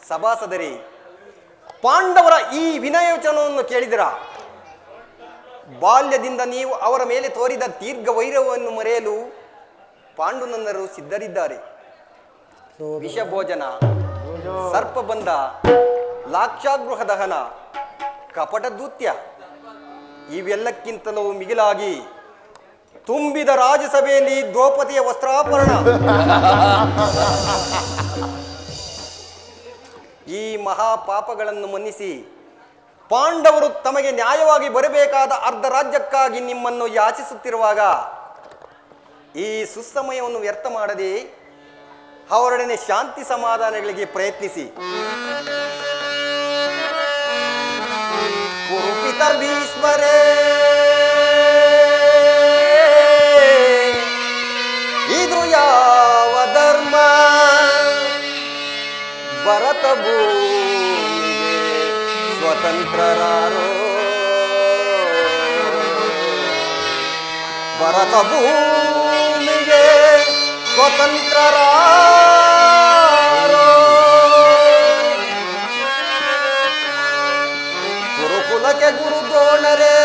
ಸಭಾಸದರೇ, ಪಾಂಡವರ ಈ ವಿನಯವಚನವನ್ನು ಕೇಳಿದಿರ? ಬಾಲ್ಯದಿಂದ ನೀವು ಅವರ ಮೇಲೆ ತೋರಿದ ದೀರ್ಘ ವೈರವನ್ನು ಮರೆಯಲು ಪಾಂಡುನನ್ನರು ಸಿದ್ಧರಿದ್ದಾರೆ. ವಿಷಭೋಜನ, ಸರ್ಪಬಂಧ, ಲಾಕ್ಷಾಗೃಹ ದಹನ, ಕಪಟ ದೂತ್ಯ ಇವೆಲ್ಲಕ್ಕಿಂತಲೂ ಮಿಗಿಲಾಗಿ ತುಂಬಿದ ರಾಜಸಭೆಯಲ್ಲಿ ದ್ರೌಪದಿಯ ವಸ್ತ್ರಾಪರಣ, ಈ ಮಹಾಪಾಪಗಳನ್ನು ಮನ್ನಿಸಿ ಪಾಂಡವರು ತಮಗೆ ನ್ಯಾಯವಾಗಿ ಬರಬೇಕಾದ ಅರ್ಧ ರಾಜ್ಯಕ್ಕಾಗಿ ನಿಮ್ಮನ್ನು ಯಾಚಿಸುತ್ತಿರುವಾಗ ಈ ಸುಸಮಯವನ್ನು ವ್ಯರ್ಥ ಮಾಡದೆ ಅವರೊಡನೆ ಶಾಂತಿ ಸಮಾಧಾನಗಳಿಗೆ ಪ್ರಯತ್ನಿಸಿ. ಕುರುಪಿತರ್ ಭೀಷ್ಮರೇ, ಇದು ಯಾವ ಧರ್ಮ? ಭರತ ಭೂಮಿಗೆ ಸ್ವತಂತ್ರರಾರೋ ಭರತ ಭೂಮಿಗೆ ಸ್ವತಂತ್ರರಾರೋ ಗುರುಕುಲಕ್ಕೆ ಗುರು ದ್ರೋಣರೇ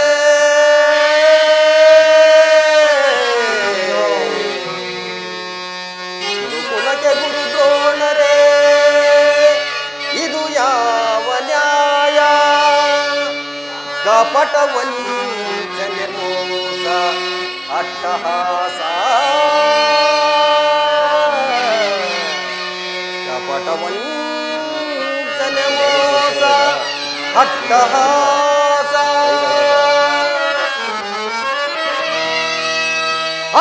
ಗುರುಕುಲಕ್ಕೆ ಗುರು ದ್ರೋಣರೇ ಇದು ಯಾವ ನ್ಯಾಯ ಕಪಟ ವಂಚನೆ ಮೋಸ ಅಟ್ಟಹಾಸ ಕಪಟ ವಂಚನೆ ಮೋಸ ಅಟ್ಟಹಾಸ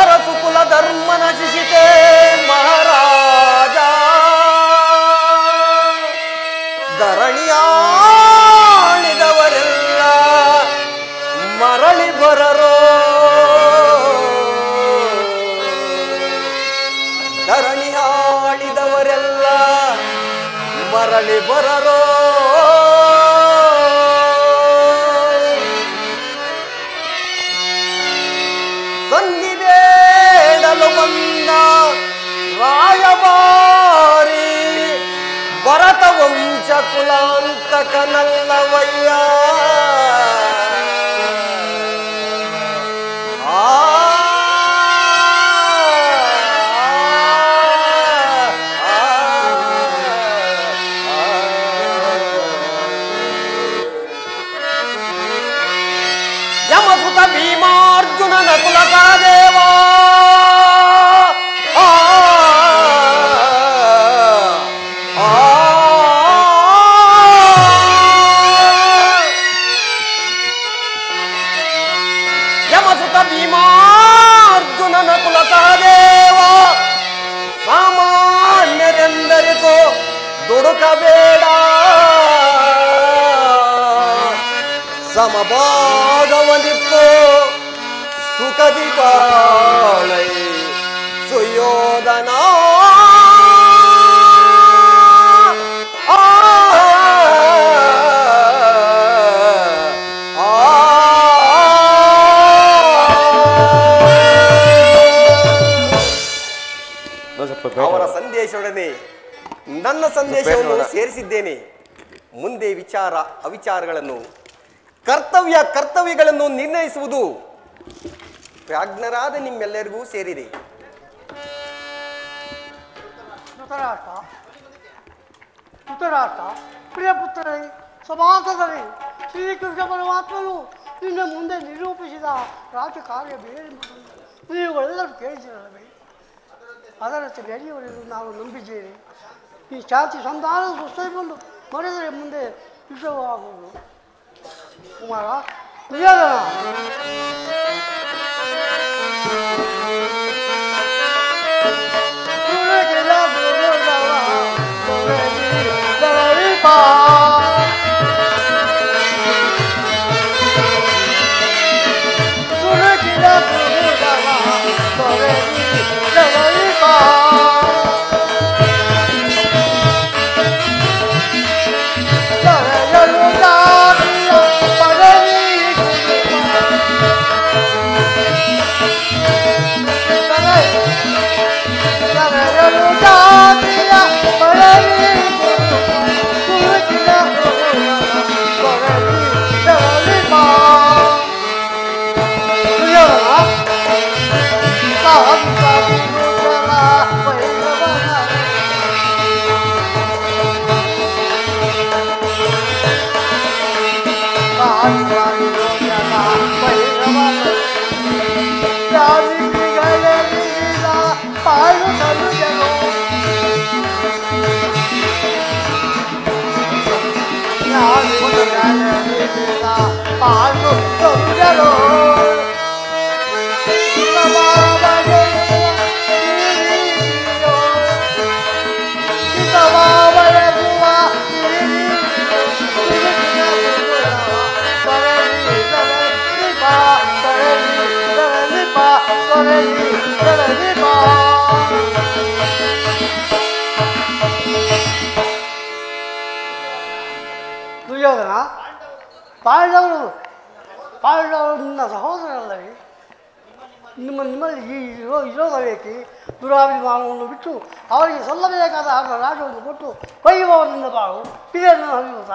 ಅರಸು ಕುಲ ಧರ್ಮ ನಶಿಸಿತೆ ಮಹಾರಾಜ ಧರಣಿಯಾಳಿದವರೆಲ್ಲ ಮರಳಿ ಬರರೋ ಧರಣಿಯಾಳಿದವರೆಲ್ಲ ಮರಳಿ ಬರರೋ ಸಂಧಿ ಬೇಡಲು ಬಂದ ರಾಯಭಾರಿ ಭರತ ವಂಶ ಕುಲಾಂತಕನಲ್ಲವಯ್ಯ ಯಮಸುತ ಭೀಮಾರ್ಜುನನ ಕುಲಸಹದೇವ ಯಮಸುತ ಭೀಮಾರ್ಜುನನ ಕುಲಸಹದೇವ ಸಾಮಾನ್ಯರೆಂದರಿತು ದುಡುಕಬೇಡ ಸಮಭಾಗವನಿತ್ತು ಸುಖದಿ ಬಾಳೈ ಸುಯೋಧನ ಅವರ ಸಂದೇಶದೊಡನೆ ನನ್ನ ಸಂದೇಶವನ್ನು ಸೇರಿಸಿದ್ದೇನೆ. ಮುಂದೆ ವಿಚಾರ ಅವಿಚಾರಗಳನ್ನು ಕರ್ತವ್ಯಗಳನ್ನು ನಿರ್ಣಯಿಸುವುದು ಪ್ರಾಜ್ಞರಾದ ನಿಮ್ಮೆಲ್ಲರಿಗೂ ಸೇರಿದೆ. ಧೃತರಾಷ್ಟ್ರ ಪ್ರಿಯ ಪುತ್ರರೇ, ಸಮಾಸದಲ್ಲಿ ಶ್ರೀಕೃಷ್ಣ ಪರಮಾತ್ಮನು ನಿನ್ನ ಮುಂದೆ ನಿರೂಪಿಸಿದ ರಾಜಕಾರ್ಯ ಬೇರೆಂಬುದನ್ನು ನೀವುಗಳೆಲ್ಲರೂ ಕೇಳಿಸಿರಲ್ಲವೇ? ಅದರಂತೆ ನಡೆಯುವರೆಗೂ ನಾವು ನಂಬಿದ್ದೇವೆ. ಈ ಶಾಂತಿ ಸಂಧಾನದ ಸುಸ್ಥೈರ್ಯವನ್ನು ಮರೆದರೆ ಮುಂದೆ ವಿಷಯವಾಗುವುದು. ಕುಮಾರ ದುರ್ಯೋಧನ, ದುರ್ಯೋಧನ, ಪಾಂಡವರು ನಿನ್ನ ಸಹೋದರರಲ್ಲವೇ? ನಿಮ್ಮಲ್ಲಿ ಈ ವಿರೋಧವೇಕೆ? ದುರಾಭಿಮಾನವನ್ನು ಬಿಟ್ಟು ಅವರಿಗೆ ಸಲ್ಲಬೇಕಾದ ರಾಜ್ಯವನ್ನು ಕೊಟ್ಟು ಕೊಯ್ಯುವವರಿಂದ ಬಾಳು ಇದನ್ನು ಅಭಿಮತ.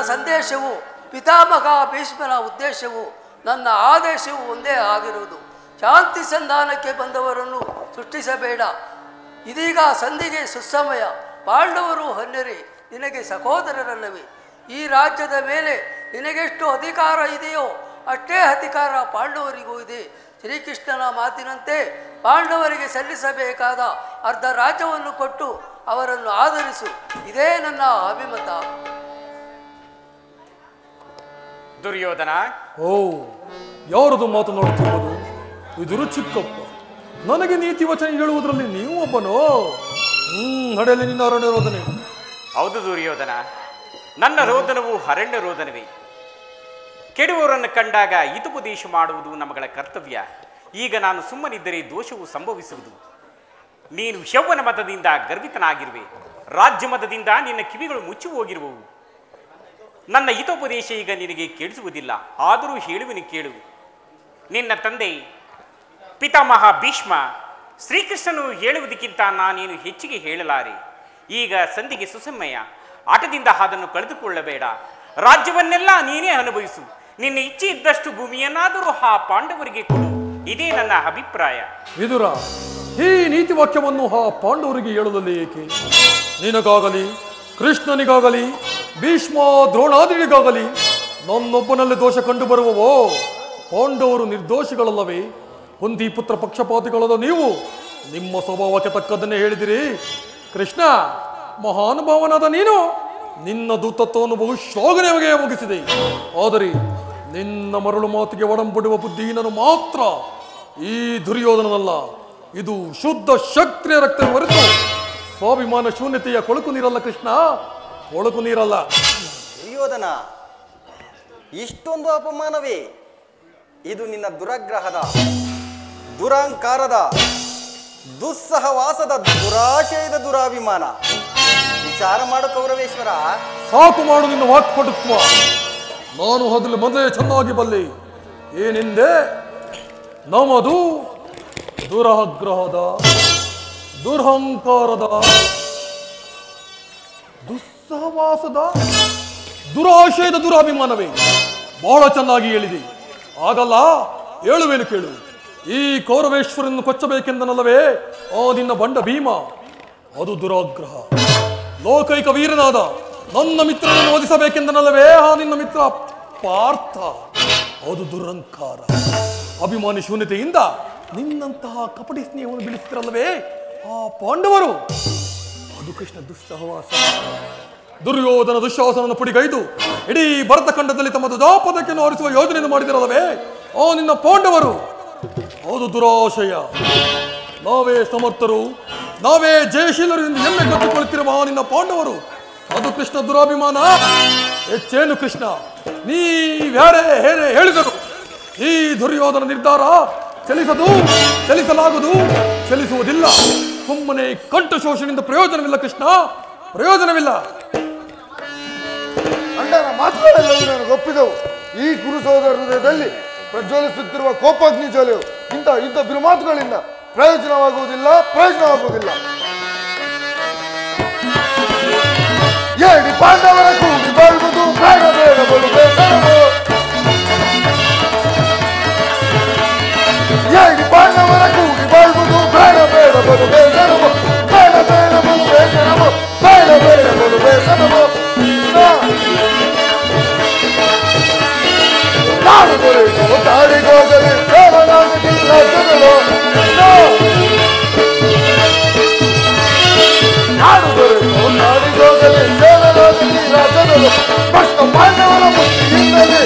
ಸಂದೇಶವು ಪಿತಾಮಹ ಭೀಷ್ಮನ ಉದ್ದೇಶವು ನನ್ನ ಆದೇಶವು ಒಂದೇ ಆಗಿರುವುದು. ಶಾಂತಿ ಸಂಧಾನಕ್ಕೆ ಬಂದವರನ್ನು ಸೃಷ್ಟಿಸಬೇಡ. ಇದೀಗ ಸಂಧಿಗೆ ಸುಸಮಯ. ಪಾಂಡವರು ಹನ್ನೆರೆ ನಿನಗೆ ಸಹೋದರರಲ್ಲವೇ? ಈ ರಾಜ್ಯದ ಮೇಲೆ ನಿನಗೆಷ್ಟು ಅಧಿಕಾರ ಇದೆಯೋ ಅಷ್ಟೇ ಅಧಿಕಾರ ಪಾಂಡವರಿಗೂ ಇದೆ. ಶ್ರೀಕೃಷ್ಣನ ಮಾತಿನಂತೆ ಪಾಂಡವರಿಗೆ ಸಲ್ಲಿಸಬೇಕಾದ ಅರ್ಧ ರಾಜ್ಯವನ್ನು ಕೊಟ್ಟು ಅವರನ್ನು ಆಧರಿಸು. ಇದೇ ನನ್ನ ಅಭಿಮತ. ದುರ್ಯೋಧನ, ಯಾರದು ಮಾತನಾಡುತ್ತಿರುವುದು? ಇದು ಚಿಕ್ಕಪ್ಪ. ನನಗೆ ನೀತಿ ವಚನ ಹೇಳುವುದರಲ್ಲಿ ನೀವು ಒಬ್ಬನೋ? ನಡೆಯಲಿ ನಿನ್ನ ಅರಣ್ಯ ರೋದನೆ. ಹೌದು ದುರ್ಯೋಧನ, ನನ್ನ ರೋದನವು ಅರಣ್ಯ ರೋದನವೇ. ಕೆಡುವವರನ್ನು ಕಂಡಾಗ ಹಿತೋಪದೇಶ ಮಾಡುವುದು ನಮ್ಮಗಳ ಕರ್ತವ್ಯ. ಈಗ ನಾನು ಸುಮ್ಮನಿದ್ದರೆ ದೋಷವು ಸಂಭವಿಸುವುದು. ನೀನು ಯೌವನ ಮತದಿಂದ ಗರ್ವಿತನಾಗಿರುವೆ. ರಾಜ್ಯ ಮತದಿಂದ ನಿನ್ನ ಕಿವಿಗಳು ಮುಚ್ಚಿ ಹೋಗಿರುವವು. ನನ್ನ ಹಿತೋಪದೇಶ ಈಗ ನಿನಗೆ ಕೇಳಿಸುವುದಿಲ್ಲ. ಆದರೂ ಹೇಳುವಿನಿ ಕೇಳು. ನಿನ್ನ ತಂದೆ ಪಿತಾಮಹ ಭೀಷ್ಮ ಶ್ರೀಕೃಷ್ಣನು ಹೇಳುವುದಕ್ಕಿಂತ ನಾನೇನು ಹೆಚ್ಚಿಗೆ ಹೇಳಲಾರೆ. ಈಗ ಸಂಧಿಗೆ ಸುಸಮಯ. ಆಟದಿಂದ ಅದನ್ನು ಕಳೆದುಕೊಳ್ಳಬೇಡ. ರಾಜ್ಯವನ್ನೆಲ್ಲ ನೀನೇ ಅನುಭವಿಸು. ನಿನ್ನ ಇಚ್ಛೆ ಇದ್ದಷ್ಟು ಭೂಮಿಯನ್ನಾದರೂ ಆ ಪಾಂಡವರಿಗೆ ಕೊಡು. ಇದೇ ನನ್ನ ಅಭಿಪ್ರಾಯ. ವಿದುರ, ಈ ನೀತಿ ವಾಕ್ಯವನ್ನು ಆ ಪಾಂಡವರಿಗೆ ಹೇಳುವುದಲ್ಲೇ ಏಕೆ? ನಿನಗಾಗಲಿ, ಕೃಷ್ಣನಿಗಾಗಲಿ, ಭೀಷ್ಮ ದ್ರೋಣಾದಿಗಳಿಗಾಗಲಿ ನನ್ನೊಬ್ಬನಲ್ಲಿ ದೋಷ ಕಂಡು ಬರುವವೋ? ಪಾಂಡವರು ನಿರ್ದೋಷಿಗಳಲ್ಲವೇ? ಕುಂತಿ ಪುತ್ರ ಪಕ್ಷಪಾತಿಗಳಾದ ನೀವು ನಿಮ್ಮ ಸ್ವಭಾವಕ್ಕೆ ತಕ್ಕದನ್ನೇ ಹೇಳಿದಿರಿ. ಕೃಷ್ಣ, ಮಹಾನುಭಾವನಾದ ನೀನು ನಿನ್ನ ದೂತತ್ವವನ್ನು ಬಹು ಶ್ಲಾಘನೆಯಾಗಿ ಮುಗಿಸಿದೆ. ಆದರೆ ನಿನ್ನ ಮರಳು ಮಾತಿಗೆ ಒಡಂಬಡುವ ಬುದ್ಧಿ ನಾನು ಮಾತ್ರ. ಈ ದುರ್ಯೋಧನನಲ್ಲ. ಇದು ಶುದ್ಧ ಶಕ್ತಿಯ ರಕ್ತ ಹೊರತು ಸ್ವಾಭಿಮಾನ ಶೂನ್ಯತೆಯ ಕೊಳಕು ನೀರಲ್ಲ ಕೃಷ್ಣ, ಕೊಳಕು ನೀರಲ್ಲ. ದುರ್ಯೋಧನ, ಇಷ್ಟೊಂದು ಅಪಮಾನವೇ? ಇದು ನಿನ್ನ ದುರಗ್ರಹದ, ದುರಹಂಕಾರದ, ದುಸ್ಸಹವಾಸದ, ದುರಾಶಯದ ದುರಾಭಿಮಾನ. ವಿಚಾರ ಮಾಡು ಕೌರವೇಶ್ವರ. ಸಾಕು ಮಾಡು ನಿನ್ನ ವಾಕ್ಪಟುತ್ವ. ನಾನು ಅದರಲ್ಲಿ ಮೊದಲೇ ಚೆನ್ನಾಗಿ ಬಲ್ಲೆ. ಏನೆಂದೆ? ನಮ್ಮದು ದುರಾಗ್ರಹದ, ದುರಹಂಕಾರದ, ದುಸ್ಸಹವಾಸದ, ದುರಾಶಯದ ದುರಾಭಿಮಾನವೇ. ಬಹಳ ಚೆನ್ನಾಗಿ ಹೇಳಿದೆ. ಆಗಲ್ಲ, ಹೇಳುವೇನು ಕೇಳು. ಈ ಕೌರವೇಶ್ವರನ್ನು ಕೊಚ್ಚಬೇಕೆಂದನಲ್ಲವೇ ಆ ನಿನ್ನ ಬಂಡ ಭೀಮ? ಅದು ದುರಾಗ್ರಹ. ಲೋಕೈಕ ವೀರನಾದ ನನ್ನ ಮಿತ್ರನನ್ನು ವಧಿಸಬೇಕೆಂದನಲ್ಲವೇ ಆ ನಿನ್ನ ಮಿತ್ರ ಪಾರ್ಥ? ಅದು ದುರಹಂಕಾರ. ಅಭಿಮಾನಿ ಶೂನ್ಯತೆಯಿಂದ ನಿನ್ನಂತಹ ಕಪಟಿ ಸ್ನೇಹವನ್ನು ಬೆಳೆಸಿದ್ರಲ್ಲವೇ ಆ ಪಾಂಡವರು? ಅದು ಕೃಷ್ಣ ದುಸ್ಸಹವಾಸ. ದುರ್ಯೋಧನ ದುಶ್ಯಾಸನನ್ನು ಪುಡಿಗೈದು ಇಡೀ ಭರತ ಖಂಡದಲ್ಲಿ ತಮ್ಮ ದುಜಾಪದಕ್ಕೆ ಆರಿಸುವ ಯೋಜನೆಯನ್ನು ಮಾಡಿದಿರಲ್ಲವೇ ಆ ನಿನ್ನ ಪಾಂಡವರು? ಅದು ದುರಾಶಯ. ನಾವೇ ಸಮರ್ಥರು, ನಾವೇ ಜಯಶೀಲರು ಎಂದು ಹೆಮ್ಮೆ ಕಟ್ಟಿಕೊಳ್ಳುತ್ತಿರುವ ನಿನ್ನ ಪಾಂಡವರು, ಅದು ಕೃಷ್ಣ ದುರಾಭಿಮಾನ. ಹೆಚ್ಚೇನು ಕೃಷ್ಣ, ನೀವ್ಯಾರೇ ಹೇಳಿದರು ಈ ದುರ್ಯೋಧನ ನಿರ್ಧಾರ ಚಲಿಸಲಾಗದು, ಚಲಿಸುವುದಿಲ್ಲ. ಸುಮ್ಮನೆ ಕಂಠ ಶೋಷಣೆಯಿಂದ ಪ್ರಯೋಜನವಿಲ್ಲ ಕೃಷ್ಣ, ಪ್ರಯೋಜನವಿಲ್ಲ. ಅಣ್ಣನ ಮಾತುಗಳೆಲ್ಲವೂ ನನಗೆ ಒಪ್ಪಿದವು. ಈ ಗುರು ಸಹೋದರ ಹೃದಯದಲ್ಲಿ ಪ್ರಜ್ವಲಿಸುತ್ತಿರುವ ಕೋಪಾಗ್ನಿ ಜ್ವಾಲೆಯು ಇಂಥ ಯುದ್ಧ ಬಿರುಮಾತುಗಳಿಂದ ಪ್ರಯೋಜನವಾಗುವುದಿಲ್ಲ. ಏಡಿ ಪಾಂಡವರ ಕೂಡಿ ಬಾಳುವುದು ಬೇಡ ಬೇಡ ಬಲು ಬೇಸರವೋ. ಏಡಿ ಪಾಂಡವರ ಕೂಡಿ ಬಾಳುವುದು ಬೇಡ ಬೇಡ ಬಲು ಬೇಸರವೋ. ಬೇಡ ಬೇಡ ಬಲು ಬೇಸರವೋ. ಬೇಡ ಬೇಡ ಬಲು ಬೇಸರವೋ. ನಾನು ದೊರೆತು ತಾಳಿಗೋಗಲಿ ಸೇವನಾಗಲಿ ರಾಜ್ಯಗಳು. ನಾನು ದೊರೆತು ತಾಳಿಗೋಗಲಿ ಸೇವನಾಗಲಿ ರಾಜ್ಯಗಳು. ಭ್ರಷ್ಟ ಪಾಂಡವರ ಮುಷ್ಟಿಯಿಂದಲೇ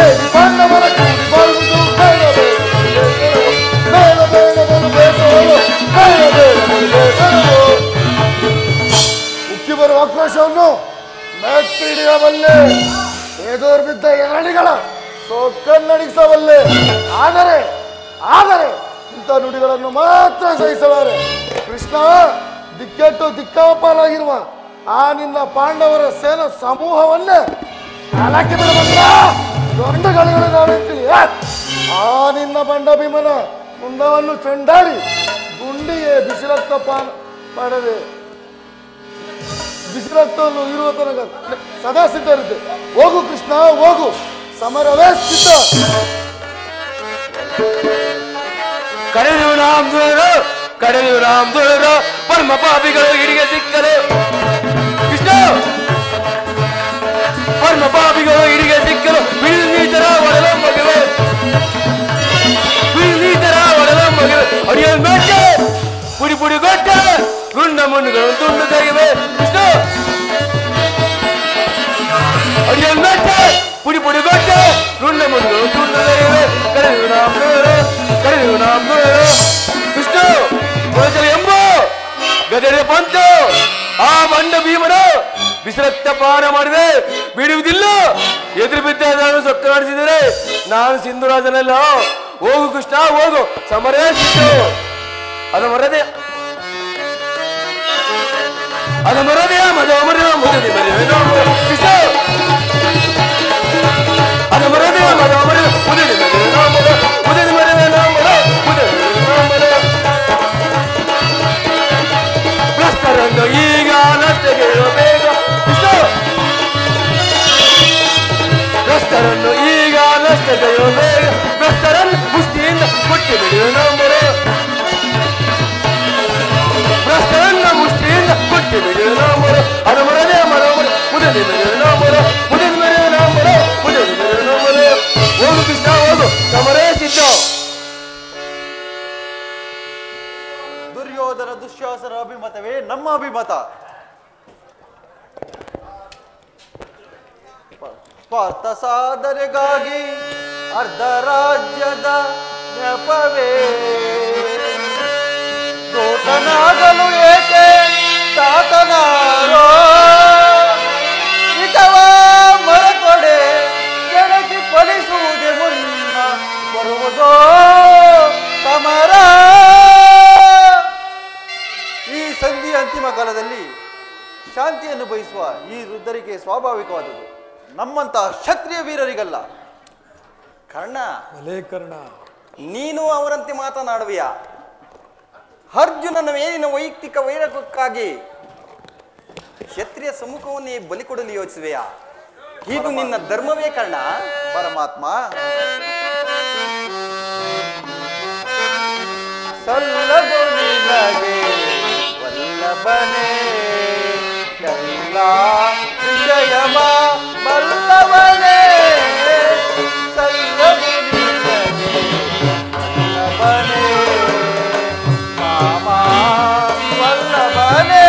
ಏಡಿ ಪಾಂಡವರ ಕೂಡಿ ಬಾಳುವುದು ಬೇಡ ಬೇಡ ಬೇಡ ಬಲು ಬೇಸರವೋ. ಬೇಡ ಬೇಡ ಬಲು ಬೇಸರವೋ. ಉಕ್ಕಿ ಬರುವ ಆಕ್ರೋಶವನ್ನು ಮೆಟ್ಟಿಡಿಯಬಲ್ಲೆ, ಎದುರು ಬಿದ್ದ ಎರಡಿಗಳ ಸೋಕನ್ನಡಿಸಬಲ್ಲೆ. ಆದರೆ ಇಂಥ ನುಡಿಗಳನ್ನು ಮಾತ್ರ ಸಹಿಸಲಾರೆ. ಕೃಷ್ಣ, ದಿಕ್ಕೆಟ್ಟು ದಿಕ್ಕಾಪಾಲಾಗಿರುವ ಆ ನಿನ್ನ ಪಾಂಡವರ ಸೇನಾ ಸಮೂಹವನ್ನೇ ಕಾಲಕ್ಕೆ ಬಿಡಬಲ್ಲ ದೊಡ್ಡಗಳಿಗಳು ನಾವೆಂತೀವಿ. ಆ ನಿನ್ನ ಬಂಡ ಭೀಮನ ಮುಂದವನ್ನು ಚೆಂಡಾಡಿ ಗುಂಡಿಗೆ ಬಿಸಿರಕ್ತ ಪಡೆದೆ. ಬಿಸಿರಕ್ತವನ್ನು ಇರುವ ತನಕ ಸದಾ ಸಿದ್ಧರಿದ್ದೆ. ಹೋಗು ಕೃಷ್ಣ, ಹೋಗು, ಸಮರವೇ ಸಿದ್ಧ. ಕಡೆಯು ರಾಮದೂರರು ಪರಮ ಪಾಪಿಗಳು ಹಿಡಿಗೆ ಸಿಕ್ಕರು. ಕೃಷ್ಣ, ಪರಮ ಪಾಪಿಗಳು ಹಿಡಿಗೆ ಸಿಕ್ಕರು. ಬಿಳಿನೀತರ ಒಡಲ ಮಗುವೆ, ಅಡಿಯ ಮೇಟೆ ಪುಡಿ ಪುಡಿ ಗೊಟ್ಟೆ ಗುಂಡ ಮಣ್ಣುಗಳು ತುಂಡು ತೆಗಿವೆ. ಕೃಷ್ಣ, ಅಡಿಯ ಮೇಟೆ ಪುಡಿ ಪುಡಿ ಗೊಟ್ಟೆ ಗುಂಡ ಮಣ್ಣುಗಳು ತುಂಡು ತೆಗಿವೆ. ಕಡೆಯು ರಾಮದೂರರು ಕೃಷ್ಣ, ಎಂಬ ಗದೆಯ ಬಂತು. ಆ ಬಂಡ ಭೀಮನು ಬಿಸಿರಕ್ತ ಪಾನ ಮಾಡಿದೆ, ಬಿಡುವುದಿಲ್ಲ. ಎದುರು ಬಿದ್ದ ನಾನು ಸೊಕ್ಕ ನಡೆಸಿದರೆ ನಾನು ಸಿಂಧುರಾಜನಲ್ಲ. ಹೋಗು ಕೃಷ್ಣ, ಹೋಗು, ಸಮರೇ ಸಿಟ್ಟು. ಅದು ಮರದೆ ಮದ ಮುದಿ ಕೃಷ್ಣ, ಅದು ಮರದೆ ಮದ ಮುದಿ ಭ್ರಷ್ಟರನ್ನು ಈಗ ನಷ್ಟಗೆಯೋ ಬೇಗ. ಕೃಷ್ಣ, ಭ್ರಷ್ಟರನ್ನು ಈಗ ನಷ್ಟಗೆಯೋ ಬೇಗ. ಭ್ರಷ್ಟರನ್ನು ಮುಷ್ಟಿಯಿಂದ ಕೊಟ್ಟಿ ಬಿಡಿಯೋ ನಂಬರು. ಭ್ರಷ್ಟರನ್ನು ಮುಷ್ಟಿಯಿಂದ ಕೊಟ್ಟಿ ಬಿಡಿಯೋ ನಂಬರು. ಅದು ಮರದೇ ಮರಮರು ಮುದಿ ಬೆಳೆಯೋ ನಂಬರು. ಮುದಿ ಬೆಳೆಯೋ ನಂಬರು. ಹೋಗು ಕೃಷ್ಣ, ಹೋಗು, ಸಮರೇ ಸಿದ್ಧ. ದುರ್ಯೋಧನ ದುಶ್ಯಾಸನ ಅಭಿಮತವೇ ನಮ್ಮ ಅಭಿಮತ. ಸ್ವಾರ್ಥ ಸಾಧನೆಗಾಗಿ ಅರ್ಧ ರಾಜ್ಯದ ನೆಪವೇ. ದೂತನಾಗಲು ಏಕೆ ತಾತನಾರೋ. ಇಟವ ಮರತೊಡೆ ಕೆಳಗೆ ಫಲಿಸುವುದೇ ಮುನ್ನ ಬರುವುದೋ ಸಮರ. ಈ ಸಂಧಿಯ ಅಂತಿಮ ಕಾಲದಲ್ಲಿ ಶಾಂತಿಯನ್ನು ಬಯಸುವ ಈ ವೃದ್ಧರಿಗೆ ಸ್ವಾಭಾವಿಕವಾದುದು, ನಮ್ಮಂತಹ ಕ್ಷತ್ರಿಯ ವೀರರಿಗಲ್ಲ. ಕರ್ಣ, ಕರ್ಣ, ನೀನು ಅವರಂತೆ ಮಾತನಾಡುವಿಯ? ಅರ್ಜುನನ ಮೇಲಿನ ವೈಯಕ್ತಿಕ ವೈರಕ್ಕಾಗಿ ಕ್ಷತ್ರಿಯ ಸಮ್ಮುಖವನ್ನೇ ಬಲಿ ಕೊಡಲು ಯೋಚಿಸುವೆಯಾ? ಇದು ನಿನ್ನ ಧರ್ಮವೇ ಕರ್ಣ? ಪರಮಾತ್ಮ, ಸಲ್ಲದು ನಿನಗೆ ವಲ್ಲಭನೇ ಎಲ್ಲ ವಿಷಯವ ಬಲ್ಲವನೇ. ಸಲ್ಲದು ನಿನಗೆ ವಲ್ಲಭನೇ ಮಾಮ ವಲ್ಲಭನೇ.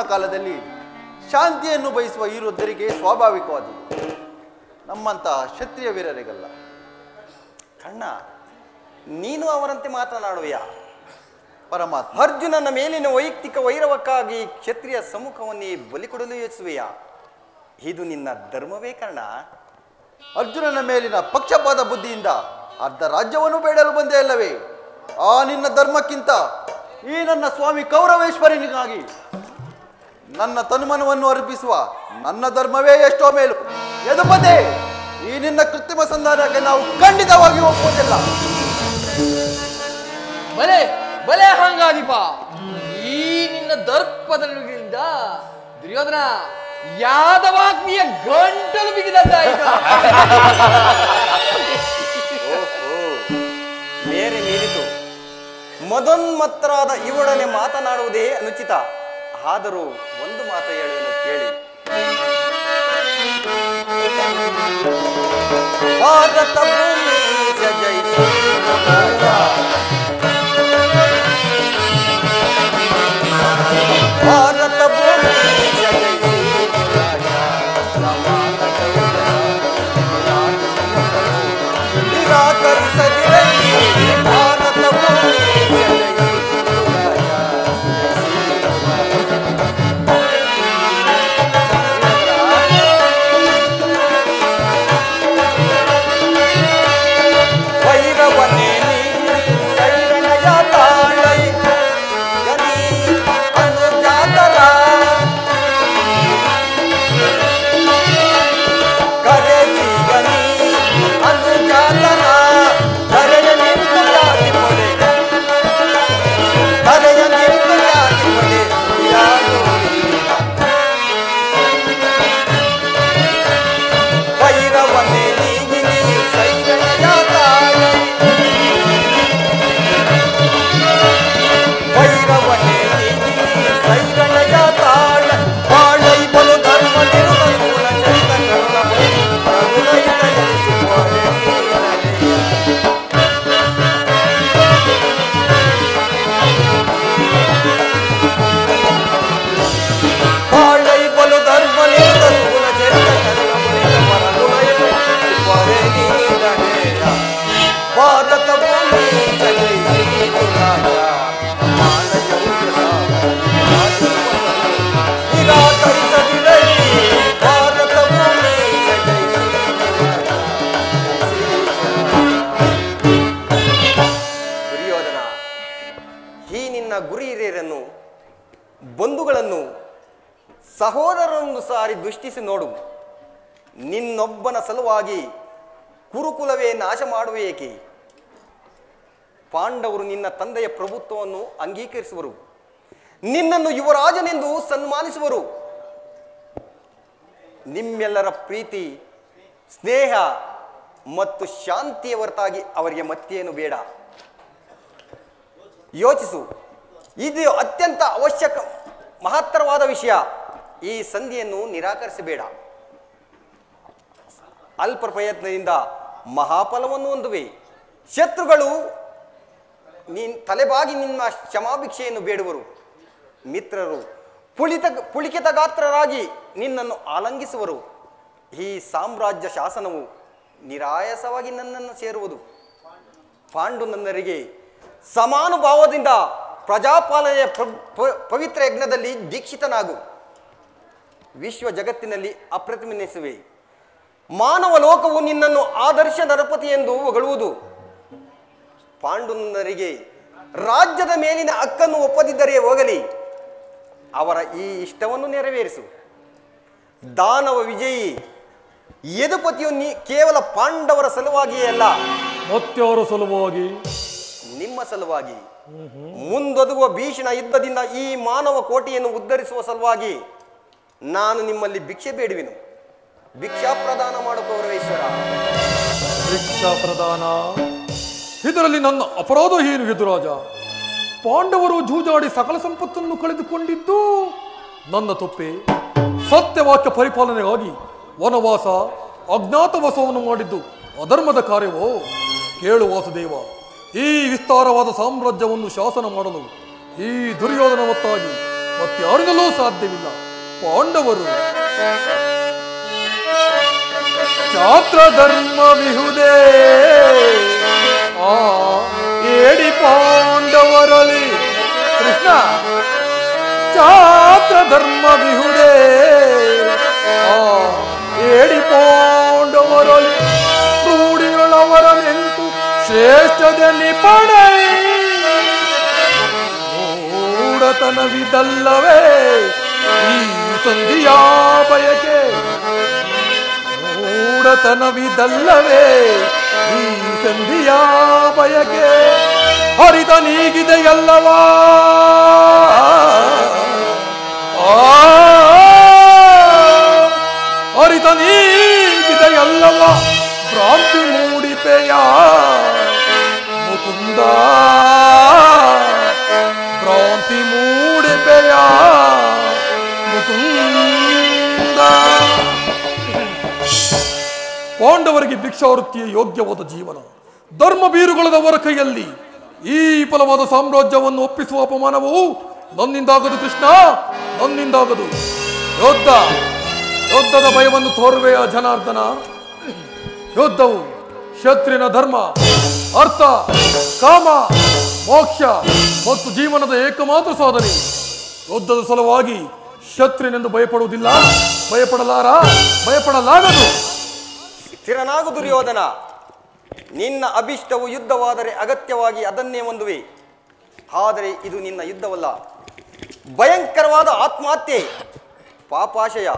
ಕಾಲದಲ್ಲಿ ಶಾಂತಿಯನ್ನು ಬಯಸುವ ಈ ವೃದ್ಧರಿಗೆ ಸ್ವಾಭಾವಿಕವಾದದ್ದು, ನಮ್ಮಂತಹ ಕ್ಷತ್ರಿಯ ವೀರರಿಗಲ್ಲ. ಕಣ್ಣ, ನೀನು ಅವರಂತೆ ಮಾತನಾಡುವೆಯಾ? ಪರಮಾತ್ಮ, ಅರ್ಜುನನ ಮೇಲಿನ ವೈಯಕ್ತಿಕ ವೈರವಕ್ಕಾಗಿ ಕ್ಷತ್ರಿಯ ಸಮ್ಮುಖವನ್ನೇ ಬಲಿ ಕೊಡಲು ಯೋಚಿಸುವೆಯಾ? ಇದು ನಿನ್ನ ಧರ್ಮವೇ ಕರ್ಣ? ಅರ್ಜುನನ ಮೇಲಿನ ಪಕ್ಷಪಾತ ಬುದ್ಧಿಯಿಂದ ಅರ್ಧ ರಾಜ್ಯವನ್ನು ಬೇಡಲು ಬಂದೇ ಅಲ್ಲವೇ? ಆ ನಿನ್ನ ಧರ್ಮಕ್ಕಿಂತ ಈ ನನ್ನ ಸ್ವಾಮಿ ಕೌರವೇಶ್ವರನಿಗಾಗಿ ನನ್ನ ತನುಮನವನ್ನು ಅರ್ಪಿಸುವ ನನ್ನ ಧರ್ಮವೇ ಎಷ್ಟೋ ಮೇಲು. ಯದುಪತಿ, ಈ ನಿನ್ನ ಕೃತ್ರಿಮ ಸಂಧಾನಕ್ಕೆ ನಾವು ಖಂಡಿತವಾಗಿ ಒಪ್ಪುವುದಿಲ್ಲ. ಬಲೆ ಬಲೆ ಹಂಗಾದಿಪ, ಈ ನಿನ್ನ ದರ್ಪದಿಂದ ದುರ್ಯೋಧನ ಯಾದವಾಗ್ನಿಯ ಗಂಟಲು ಬಿಗಿದಂತಾಯಿತು. ಮೇರೆ ಮೀರಿತು. ಮದೋನ್ಮತ್ತರಾದ ಇವಳನೆ ಮಾತನಾಡುವುದೇ ಅನುಚಿತ. ಆದರೂ ಒಂದು ಮಾತು ಹೇಳುವೆನು ಕೇಳಿ. ಭಾರತ ಭೂಮಿ ಜಯಿಸಿ ಭಾರತ ಭೂಮಿ ಜಯಿಸಿ ನಿರಾಕರಿಸದಿರಲಿ. ಭಾರತ ಭೂಮಿ ಬಂಧುಗಳನ್ನು ಸಹೋದರರನ್ನು ಸಾರಿ ದೃಷ್ಟಿಸಿ ನೋಡು. ನಿನ್ನೊಬ್ಬನ ಸಲುವಾಗಿ ಕುರುಕುಲವೇ ನಾಶ ಮಾಡುವ ಏಕೆ? ಪಾಂಡವರು ನಿನ್ನ ತಂದೆಯ ಪ್ರಭುತ್ವವನ್ನು ಅಂಗೀಕರಿಸುವರು, ನಿನ್ನನ್ನು ಯುವರಾಜನೆಂದು ಸನ್ಮಾನಿಸುವರು. ನಿಮ್ಮೆಲ್ಲರ ಪ್ರೀತಿ, ಸ್ನೇಹ ಮತ್ತು ಶಾಂತಿಯ ಹೊರತಾಗಿ ಅವರಿಗೆ ಮತ್ತೇನು ಬೇಡ. ಯೋಚಿಸು, ಇದು ಅತ್ಯಂತ ಅವಶ್ಯಕ ಮಹತ್ತರವಾದ ವಿಷಯ. ಈ ಸಂಧಿಯನ್ನು ನಿರಾಕರಿಸಬೇಡ. ಅಲ್ಪ ಪ್ರಯತ್ನದಿಂದ ಮಹಾಫಲವನ್ನು ಹೊಂದುವೆ. ಶತ್ರುಗಳು ತಲೆಬಾಗಿ ನಿನ್ನ ಕ್ಷಮಾಭಿಕ್ಷೆಯನ್ನು ಬೇಡುವರು. ಮಿತ್ರರು ಪುಳಿಕಿತ ಗಾತ್ರರಾಗಿ ನಿನ್ನನ್ನು ಆಲಂಗಿಸುವರು. ಈ ಸಾಮ್ರಾಜ್ಯ ಶಾಸನವು ನಿರಾಯಾಸವಾಗಿ ನನ್ನನ್ನು ಸೇರುವುದು. ಪಾಂಡುನನ್ನರಿಗೆ ಸಮಾನುಭಾವದಿಂದ ಪ್ರಜಾಪಾಲನೆಯ ಪವಿತ್ರ ಯಜ್ಞದಲ್ಲಿ ದೀಕ್ಷಿತನಾಗು. ವಿಶ್ವ ಜಗತ್ತಿನಲ್ಲಿ ಅಪ್ರತಿಮೆನಿಸುವೆ. ಮಾನವ ಲೋಕವು ನಿನ್ನನ್ನು ಆದರ್ಶ ನರಪತಿ ಎಂದು ಹೊಗಳುವುದು. ಪಾಂಡುನನ್ನರಿಗೆ ರಾಜ್ಯದ ಮೇಲಿನ ಹಕ್ಕನ್ನು ಒಪ್ಪದಿದ್ದರೆ ಹೋಗಲಿ, ಅವರ ಈ ಇಷ್ಟವನ್ನು ನೆರವೇರಿಸು. ದಾನವ ವಿಜಯಿ ಯದುಪತಿಯು ಕೇವಲ ಪಾಂಡವರ ಸಲುವಾಗಿಯೇ ಅಲ್ಲ, ಮತ್ತಾರ ಸಲುವಾಗಿ, ನಿಮ್ಮ ಸಲುವಾಗಿ, ಮುಂದೊದಗುವ ಭೀಷಣ ಯುದ್ಧದಿಂದ ಈ ಮಾನವ ಕೋಟೆಯನ್ನು ಉದ್ಧರಿಸುವ ಸಲುವಾಗಿ ನಾನು ನಿಮ್ಮಲ್ಲಿ ಭಿಕ್ಷೆ ಬೇಡುವೆನು. ಭಿಕ್ಷಾ ಪ್ರದಾನ ಮಾಡು ಕೌರವೇಶ್ವರ. ಭಿಕ್ಷಾ ಪ್ರದಾನ? ಇದರಲ್ಲಿ ನನ್ನ ಅಪರಾಧ ಏನು ಯದುರಾಜ? ಪಾಂಡವರು ಜೂಜಾಡಿ ಸಕಲ ಸಂಪತ್ತನ್ನು ಕಳೆದುಕೊಂಡಿದ್ದು ನನ್ನ ತಪ್ಪೆ. ಸತ್ಯವಾಕ್ಯ ಪರಿಪಾಲನೆಗಾಗಿ ವನವಾಸ, ಅಜ್ಞಾತವಾಸವನ್ನು ಮಾಡಿದ್ದು ಅಧರ್ಮದ ಕಾರ್ಯವೋ? ಕೇಳು ವಾಸುದೇವ, ಈ ವಿಸ್ತಾರವಾದ ಸಾಮ್ರಾಜ್ಯವನ್ನು ಶಾಸನ ಮಾಡಲು ಈ ದುರ್ಯೋಧನ ಹೊತ್ತಾಗಿ ಮತ್ತಾರಿಗಲೂ ಸಾಧ್ಯವಿಲ್ಲ. ಪಾಂಡವರು ಛಾತ್ರ ಧರ್ಮ ವಿಹುದೇ ಏಡಿ ಪಾಂಡವರಲ್ಲಿ ಕೃಷ್ಣ. ಛಾತ್ರ ಧರ್ಮ ವಿಹುದೇ ಏಡಿ ಪಾಂಡವರಲ್ಲಿ ರೂಢಿಗಳವರ ನೆಂಟು ಶ್ರೇಷ್ಠದ ನಿಪಣೆ ಮೂಢತನವಿದಲ್ಲವೇ ಈ ಸಂಧಿಯ ಬಯಕೆ. ಮೂಢತನವಿದಲ್ಲವೇ ಈ ಸಂಧಿಯ ಬಯಕೆ. ಹರಿತ ನೀಗಿದೆಯಲ್ಲವಾ ಹರಿತ ನೀಗಿದೆಯಲ್ಲವ ಭ್ರಾಂತಿ ಮೂಡಿಪೆಯ ಮುಕುಂದ. ಭ್ರಾಂತಿ ಮೂಡಿಪೆಯ ಮುಕುಂದ. ಪಾಂಡವರಿಗೆ ಭಿಕ್ಷಾವೃತ್ತಿಯ ಯೋಗ್ಯವಾದ ಜೀವನ. ಧರ್ಮ ಬೀರುಗಳದವರ ಕೈಯಲ್ಲಿ ಈ ಫಲವಾದ ಸಾಮ್ರಾಜ್ಯವನ್ನು ಒಪ್ಪಿಸುವ ಅಪಮಾನವು ನನ್ನಿಂದಾಗದು ಕೃಷ್ಣ, ನನ್ನಿಂದಾಗದು. ಯುದ್ಧದ ಭಯವನ್ನು ತೋರುವೆಯ ಜನಾರ್ದನ. ಯುದ್ಧವು ಕ್ಷತ್ರಿಯನ ಧರ್ಮ, ಅರ್ಥ, ಕಾಮ, ಮೋಕ್ಷ ಮತ್ತು ಜೀವನದ ಏಕಮಾತ್ರ ಸಾಧನೆ. ಯುದ್ಧದ ಸಲುವಾಗಿ ಕ್ಷತ್ರಿಯನೆಂದು ಭಯಪಡುವುದಿಲ್ಲ, ಭಯಪಡಲಾಗದು. ಸ್ಥಿರನಾಗು ದುರ್ಯೋಧನ. ನಿನ್ನ ಅಭಿಷ್ಟವು ಯುದ್ಧವಾದರೆ ಅಗತ್ಯವಾಗಿ ಅದನ್ನೇ ಹೊಂದುವೆ. ಆದರೆ ಇದು ನಿನ್ನ ಯುದ್ಧವಲ್ಲ, ಭಯಂಕರವಾದ ಆತ್ಮಹತ್ಯೆ, ಪಾಪಾಶಯ,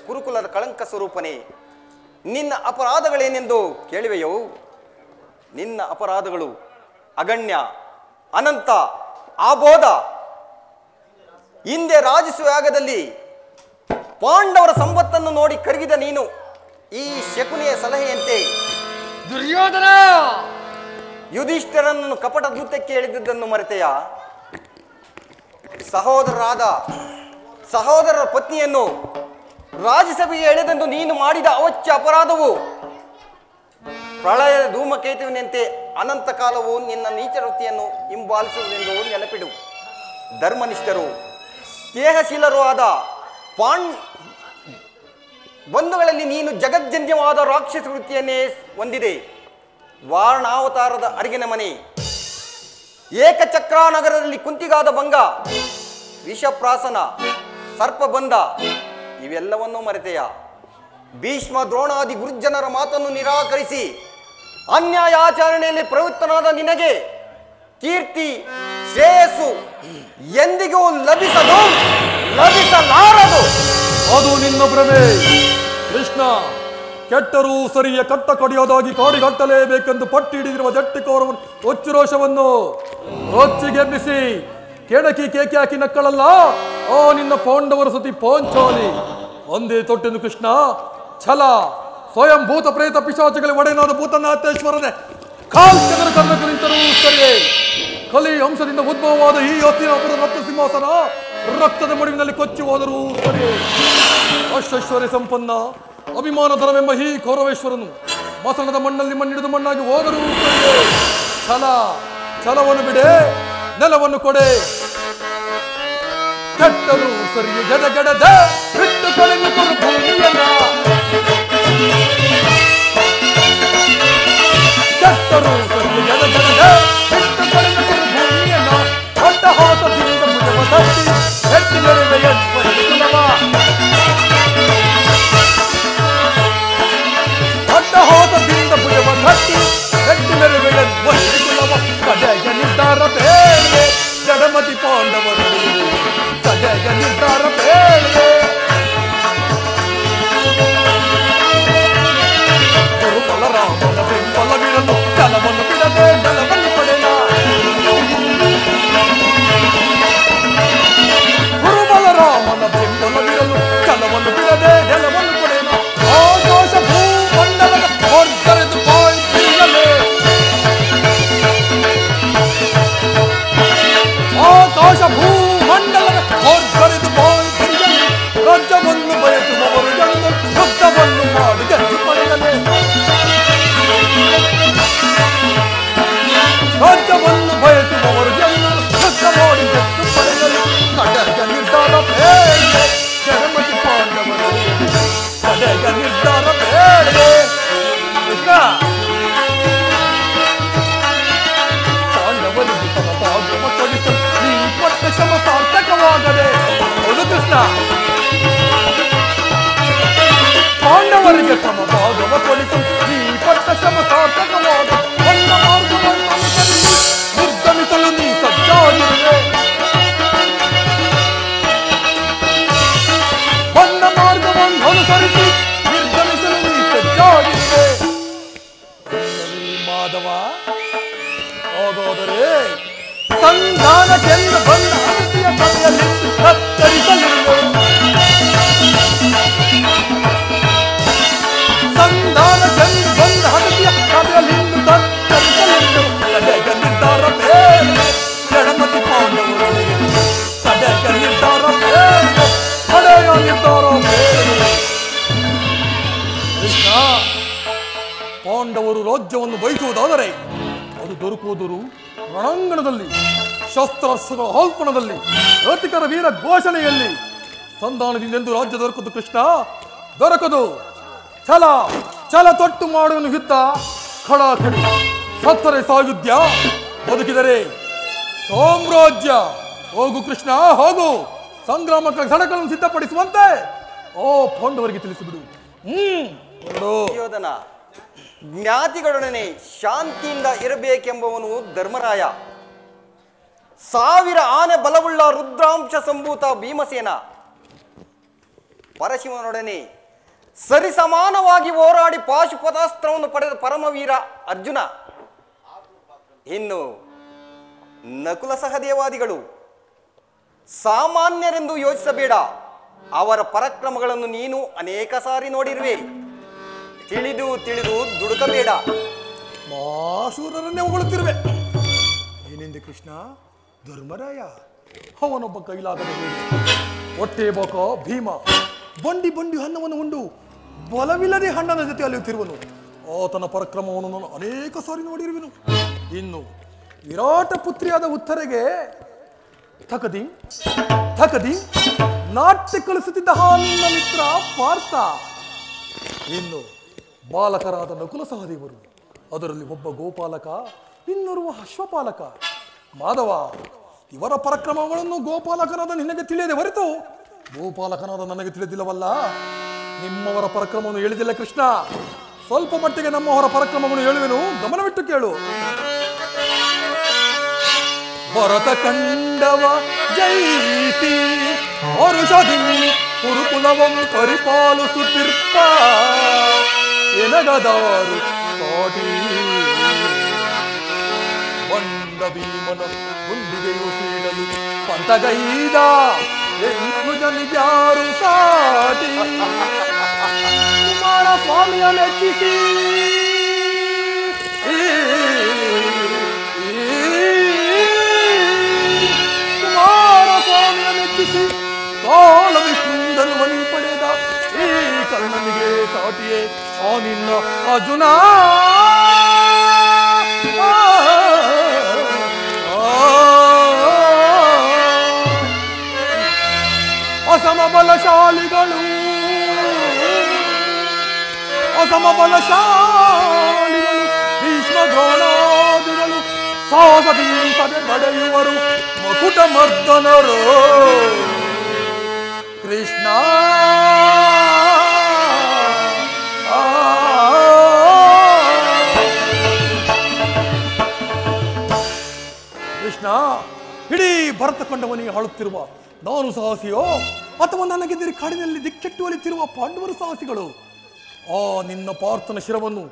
ಕುರುಕುಲದ ಕಳಂಕ ಸ್ವರೂಪನೇ. ನಿನ್ನ ಅಪರಾಧಗಳೇನೆಂದು ಕೇಳುವೆಯೋ? ನಿನ್ನ ಅಪರಾಧಗಳು ಅಗಣ್ಯ, ಅನಂತ, ಆಬೋಧ. ಹಿಂದೆ ರಾಜಸುಯಾಗದಲ್ಲಿ ಪಾಂಡವರ ಸಂಪತ್ತನ್ನು ನೋಡಿ ಕರಗಿದ ನೀನು ಈ ಶಕುನಿಯ ಸಲಹೆಯಂತೆ ದುರ್ಯೋಧನ ಯುಧಿಷ್ಠಿರನನ್ನು ಕಪಟ ದೂತಕ್ಕೆ ಹೇಳಿದ್ದನ್ನು ಮರೆತೆಯ? ಸಹೋದರರ ಪತ್ನಿಯನ್ನು ರಾಜ್ಯಸಭೆಗೆ ಎಳೆದೆಂದು ನೀನು ಮಾಡಿದ ಅವಚ್ಯ ಅಪರಾಧವು ಪ್ರಳಯದ ಧೂಮಕೇತುವಿನಂತೆ ಅನಂತ ಕಾಲವು ನಿನ್ನ ನೀಚ ವೃತ್ತಿಯನ್ನು ಹಿಂಬಾಲಿಸುವುದೆಂದು ನೆನಪಿಡು. ಧರ್ಮನಿಷ್ಠರು, ಸ್ನೇಹಶೀಲರೂ ಆದ ಬಂಧುಗಳಲ್ಲಿ ನೀನು ಜಗಜ್ಜನ್ಯವಾದ ರಾಕ್ಷಸ ವೃತ್ತಿಯನ್ನೇ ಹೊಂದಿದೆ. ವಾರಣಾವತಾರದ ಅರಿಗಿನ ಮನೆ, ಏಕಚಕ್ರಾನಗರದಲ್ಲಿ ಕುಂತಿಗಾದ ಭಂಗ, ವಿಷಪ್ರಾಸನ, ಸರ್ಪಬಂಧ ಇವೆಲ್ಲವನ್ನೂ ಮರೆತೆಯ? ಭೀಷ್ಮ ದ್ರೋಣಾದಿ ಗುರುಜನರ ಮಾತನ್ನು ನಿರಾಕರಿಸಿ ಅನ್ಯಾಯಾಚರಣೆಯಲ್ಲಿ ಪ್ರವೃತ್ತನಾದ ನಿನಗೆ ಕೀರ್ತಿ, ಶ್ರೇಯಸ್ಸು ಎಂದಿಗೂ ಲಭಿಸಲಾರದು. ಅದು ನಿನ್ನ ಭ್ರಮೆ. ಕೃಷ್ಣ, ಕೆಟ್ಟರೂ ಸರಿಯ ಕಟ್ಟ ಕಡಿಯೋದಾಗಿ ಕಾಡಿಗಟ್ಟಲೇಬೇಕೆಂದು ಪಟ್ಟಿ ಹಿಡಿದಿರುವ ಜಟ್ಟಿ ಕೌರವನ ಒಚ್ಚು ರೋಷವನ್ನು ರೊಚ್ಚಿಗೆಬ್ಬಿಸಿ ಕೆಣಕಿ ಕೇಕೆ ಹಾಕಿ ನಕ್ಕಳಲ್ಲ ಆ ನಿನ್ನ ಪಾಂಡವರ ಸತಿ ಪಾಂಚಾಲಿ. ಒಂದೇ ತೊಟ್ಟೆನು ಕೃಷ್ಣ, ಛಲ ಸ್ವಯಂ ಭೂತ ಪ್ರೇತ ಪಿಶಾಚಿಗಳ ಒಡೆಯನಾದ ಭೂತನಾಥೇಶ್ವರನೇ ಕಾಲ್ಚಗರ ಕರ್ಣಕ್ಕೆ ನಿಂತರೂ ಸರಿಯೇ. ಕಲಿ ಅಂಶದಿಂದ ಉದ್ಭವವಾದ ಈ ಹಸ್ತಿನಾಪುರ ರಕ್ತ ಸಿಂಹಾಸನ ರಕ್ತದ ಮಡುವಿನಲ್ಲಿ ಕೊಚ್ಚಿ ಹೋದರೂ ಸರಿಯೇ. ಅಷ್ಟೈಶ್ವರ್ಯ ಸಂಪನ್ನ ಅಭಿಮಾನಧರವೆಂಬ ಈ ಕೌರವೇಶ್ವರನು ಮಸಣದ ಮಣ್ಣಲ್ಲಿ ಮಣ್ಣಿಡಿದು ಮಣ್ಣಾಗಿ ಹೋದರೂ ಸರಿಯೇ. ಛಲವನ್ನು ಬಿಡೆ, ನೆಲವನ್ನು ಕೊಡೆ. ಕೆಟ್ಟರು ಸರಿಯೇ ಗೆಡಗೆಡದೆ ಬಿಟ್ಟು ಕಳೆದು ಕೊಡು ಭೂಮಿಯನ್ನ. ಕೆಟ್ಟರು ಸರಿಯೇ ಗೆಡಗೆಡದೆ ಬಿಟ್ಟು ಕಳೆದು ಕೊಡು ಭೂಮಿಯನ್ನ. ದೊಡ್ಡ ಹಾಸದಿಂದ ಮುಜವ ತಟ್ಟಿ ಎತ್ತಿ ನೆರವೆಯ ಸುಲಭ. ದೊಡ್ಡ ಹಾಸದಿಂದ ಮುಜವ ತಟ್ಟಿ ಎತ್ತಿ ನೆರವೆಯ ಸುಲಭ. ಕಡೆಗೆ ನಿರ್ಧಾರ ಬೇರೆ ಜಡಮತಿ ಪಾಂಡವರು, ಕಡೆಗೆ ನಿರ್ಧಾರ ಬೇರೆ. ಗುರು ಬಲರಾಮನ ಬೆಂಬಲವಿರಲು ಜಲವನ್ನು ಬಿಡದೆ ಜಲವನ್ನು ಪಡೆದ. ಗುರು ಬಲರಾಮನ ಬೆಂಬಲವಿರಲು ಜಲವನ್ನು ಬಿಡದೆ ಜಲವನ್ನು ಪಡೆದ. ಆಕಾಶ ಭೂಮಂಡಲದ ಹೊರತರೆದು ಪಾಯಿಂಟಿರಲೇ. ಆಕಾಶ ಭೂಮಂಡಲದ ಹೊರತರೆದು ಪಾಯಿಂಟಿರಲಿ. ರಾಜ್ಯವನ್ನು ಬಯಸುವವರು ಎಂದು ಯುದ್ಧವನ್ನು ಮಾಡಿ ಗೆದ್ದು ಪಡೆಯಲೇ. ರಾಜ್ಯವನ್ನು ಬಯಸುವವರು ಎಂದು ಯುದ್ಧ ಮಾಡಿ ಗೆದ್ದು ಪಡೆಯಲು. ಕಡೆಗೆ ನಿರ್ಧಾರ ಬೇಡ ಜಡಮತಿ ಪಾಂಡವರು, ಕಡೆಗೆ ನಿರ್ಧಾರ ಬೇಡ. ಪಾಂಡವರಿಗೆ ತಮ್ಮ ಭಾಗ್ಯವ ಕೊಡಿಸಲು ನೀ ಪಟ್ಟ ಶ್ರಮ ಸಾರ್ಥಕವಾಗದೆ. ಹೌದು ಕೃಷ್ಣ, ಪಾಂಡವರಿಗೆ ತಮ್ಮ ಭಾಗವ ಕೊಡಿಸಲು ನೀ ಪಟ್ಟ ಶ್ರಮ ಸಾರ್ಥಕವಾದ. ಒಂದು ಮಾರ್ಗವನ್ನು ಅನುಸರಿಸಿ ನಿರ್ಗಮಿಸಲು ನೀ ಸಜ್ಜಾಗಿರುವೆ. ಒಂದು ಮಾರ್ಗವನ್ನು ಅನುಸರಿಸಿ ನಿರ್ಗಮಿಸಲು ನೀ ಸಜ್ಜಾಗಿರುವೆ. ಮಾಧವ, ಹಾಗಾದರೆ ಸಂಧಾನಕ್ಕೆಂದು ಬಂದ ಅಗತ್ಯ ಸಭೆಯಲ್ಲಿ ಕತ್ತರಿಸಲಿರುವೆ. ಸಂಧಾನಕ್ಕೆಂದು ಬಂದ ಅಗತ್ಯ ಸಭೆಯಲ್ಲಿ ಕತ್ತರಿಸಲಿರುವೆ. ಕಡೆಗೆ ನಿರ್ಧಾರ ಬೇಡ ಜಡಮತಿ ಪಾಂಡವರು, ಕಡೆಗೆ ನಿರ್ಧಾರ ಬೇಡ, ಕಡೆಯ ನಿರ್ಧಾರ ಬೇಡ. ಕೃಷ್ಣ, ಪಾಂಡವರು ರಾಜ್ಯವನ್ನು ಬಯಸುವುದಾದರೆ ಅದು ದೊರಕುವುದರು ರಣಾಂಗಣದಲ್ಲಿ, ಶಸ್ತ್ರಾಸ್ತ್ರಗಳ ಆಲ್ಪಣದಲ್ಲಿ, ರತಿಕರ ವೀರ ಘೋಷಣೆಯಲ್ಲಿ. ಸಂಧಾನದಿಂದೆಂದು ರಾಜ್ಯ ದೊರಕದು ಕೃಷ್ಣ, ದೊರಕದು. ಛಲ ತೊಟ್ಟು ಮಾಡುವನು ಯುದ್ಧ, ಖಡಾಖಡಿ ಸತ್ತರೆ ಸಾಯುಧ್ಯ, ಬದುಕಿದರೆ ಸಾಮ್ರಾಜ್ಯ. ಹೋಗು ಕೃಷ್ಣ, ಹೋಗು. ಸಂಗ್ರಾಮಕ್ಕಾಗಿ ಸಡಕನ್ನು ಸಿದ್ಧಪಡಿಸುವಂತೆ ಓ ಪಾಂಡವರಿಗೆ ತಿಳಿಸಿಬಿಡು. ಯೋಧನ ಜ್ಞಾತಿಗಳೊಡನೆ ಶಾಂತಿಯಿಂದ ಇರಬೇಕೆಂಬವನು ಧರ್ಮರಾಯ. 1000 ಆನೆ ಬಲವುಳ್ಳ ರುದ್ರಾಂಶ ಸಂಭೂತ ಭೀಮಸೇನ ಪರಶಿವನೊಡನೆ ಸರಿಸಮಾನವಾಗಿ ಹೋರಾಡಿ ಪಾಶುಪತಾಸ್ತ್ರವನ್ನು ಪಡೆದ ಪರಮವೀರ ಅರ್ಜುನ. ಇನ್ನು ನಕುಲ ಸಹದೇವಾದಿಗಳು ಸಾಮಾನ್ಯರೆಂದು ಯೋಚಿಸಬೇಡ. ಅವರ ಪರಾಕ್ರಮಗಳನ್ನು ನೀನು ಅನೇಕ ಸಾರಿ ನೋಡಿರುವೆ. ತಿಳಿದು ದುಡುಕಬೇಡ. ಮಾಸೂರರನ್ನೇ ಹೊಗಳುತ್ತಿರುವೆ. ಏನೆಂದೆ ಕೃಷ್ಣ? ಧರ್ಮರಾಯ ಅವನೊಬ್ಬ ಕೈಲಾಗದ ಹೇಳಿ ಹೊಟ್ಟೆ ಬಾಕ ಭೀಮ ಬಂಡಿ ಅನ್ನವನ್ನು ಉಂಡು ಬಲವಿಲ್ಲದೆ ಹಣ್ಣನ ಜೊತೆ ಅಲಿಯುತ್ತಿರುವನು. ಆತನ ಪರಾಕ್ರಮವನ್ನು ನಾನು ಅನೇಕ ಸಾರಿ ನೋಡಿರುವೆನು. ಇನ್ನು ವಿರಾಟ ಪುತ್ರಿಯಾದ ಉತ್ತರೆಗೆ ಥಕದಿ ನಾಟ್ಯ ಕಳಿಸುತ್ತಿದ್ದ ಹಾಲಿನ ಮಿತ್ರ ಪಾರ್ಥ. ಇನ್ನು ಬಾಲಕರಾದ ನಕುಲ ಸಹದೇವರು, ಅದರಲ್ಲಿ ಒಬ್ಬ ಗೋಪಾಲಕ, ಇನ್ನೋರ್ವ ಅಶ್ವಪಾಲಕ. ಮಾಧವ, ಇವರ ಪರಾಕ್ರಮಗಳನ್ನು ಗೋಪಾಲಕನಾದ ನಿನಗೆ ತಿಳಿಯದೆ ಹೊರತು ಗೋಪಾಲಕನಾದ ನನಗೆ ತಿಳಿದಿಲ್ಲವಲ್ಲ. ನಿಮ್ಮವರ ಪರಾಕ್ರಮವನ್ನು ಹೇಳಿದಿಲ್ಲ ಕೃಷ್ಣ. ಸ್ವಲ್ಪ ಮಟ್ಟಿಗೆ ನಮ್ಮವರ ಪರಾಕ್ರಮವನ್ನು ಹೇಳುವೆನು, ಗಮನವಿಟ್ಟು ಕೇಳು. ಭರತ ಕಂಡವ ಜೈತಿ ವರುಷದಿ ಕುರುಕುಲವಂ ಪರಿಪಾಲಿಸುತ್ತಿರ್ಪ ಎನಗದಾರು ಸಾಟಿ ಬಂಡ ಭೀಮನ ಗುಂಡಿಗೆಯು ಸೀಳಲು ಪಂತಗೈದ ಜನಿಗ್ಯಾರು ಸಾಟಿ ಕುಮಾರ ಸ್ವಾಮಿಯ ಮೆಚ್ಚಿಸಿ ಕುಮಾರ ಸ್ವಾಮಿಯ ಮೆಚ್ಚಿಸಿ ಕಾಲ ವಿಷ್ಣುಂದನು ಮನಿ ಪಡೆದ ಈ ಕರ್ಣನಿಗೆ ಸಾಟಿಯೇ ಆ ನಿನ್ನ ಅರ್ಜುನ ಅಸಮ ಬಲಶಾಲಿಗಳು ಭೀಷ್ಮ ದ್ರೋಣಾದಿಗಳು ಸಾಹಸದಿಂದಲೇ ಬಡೆಯುವರು ಮಕುಟ ಮರ್ದನರು ಕೃಷ್ಣ ಕೃಷ್ಣ ಇಡೀ ಭರತ ಖಂಡವನಿಗೆ ಆಳುತ್ತಿರುವ ನಾನು ಸಾಹಸಿಯೋ ಅಥವಾ ನನಗೆದಿರಿ ಕಾಡಿನಲ್ಲಿ ದಿಕ್ಕೆಟ್ಟು ಒಲಿತಿರುವ ಪಾಂಡವರು ಸಾಹಸಿಗಳು? ಆ ನಿನ್ನ ಪಾರ್ಥನ ಶಿರವನ್ನು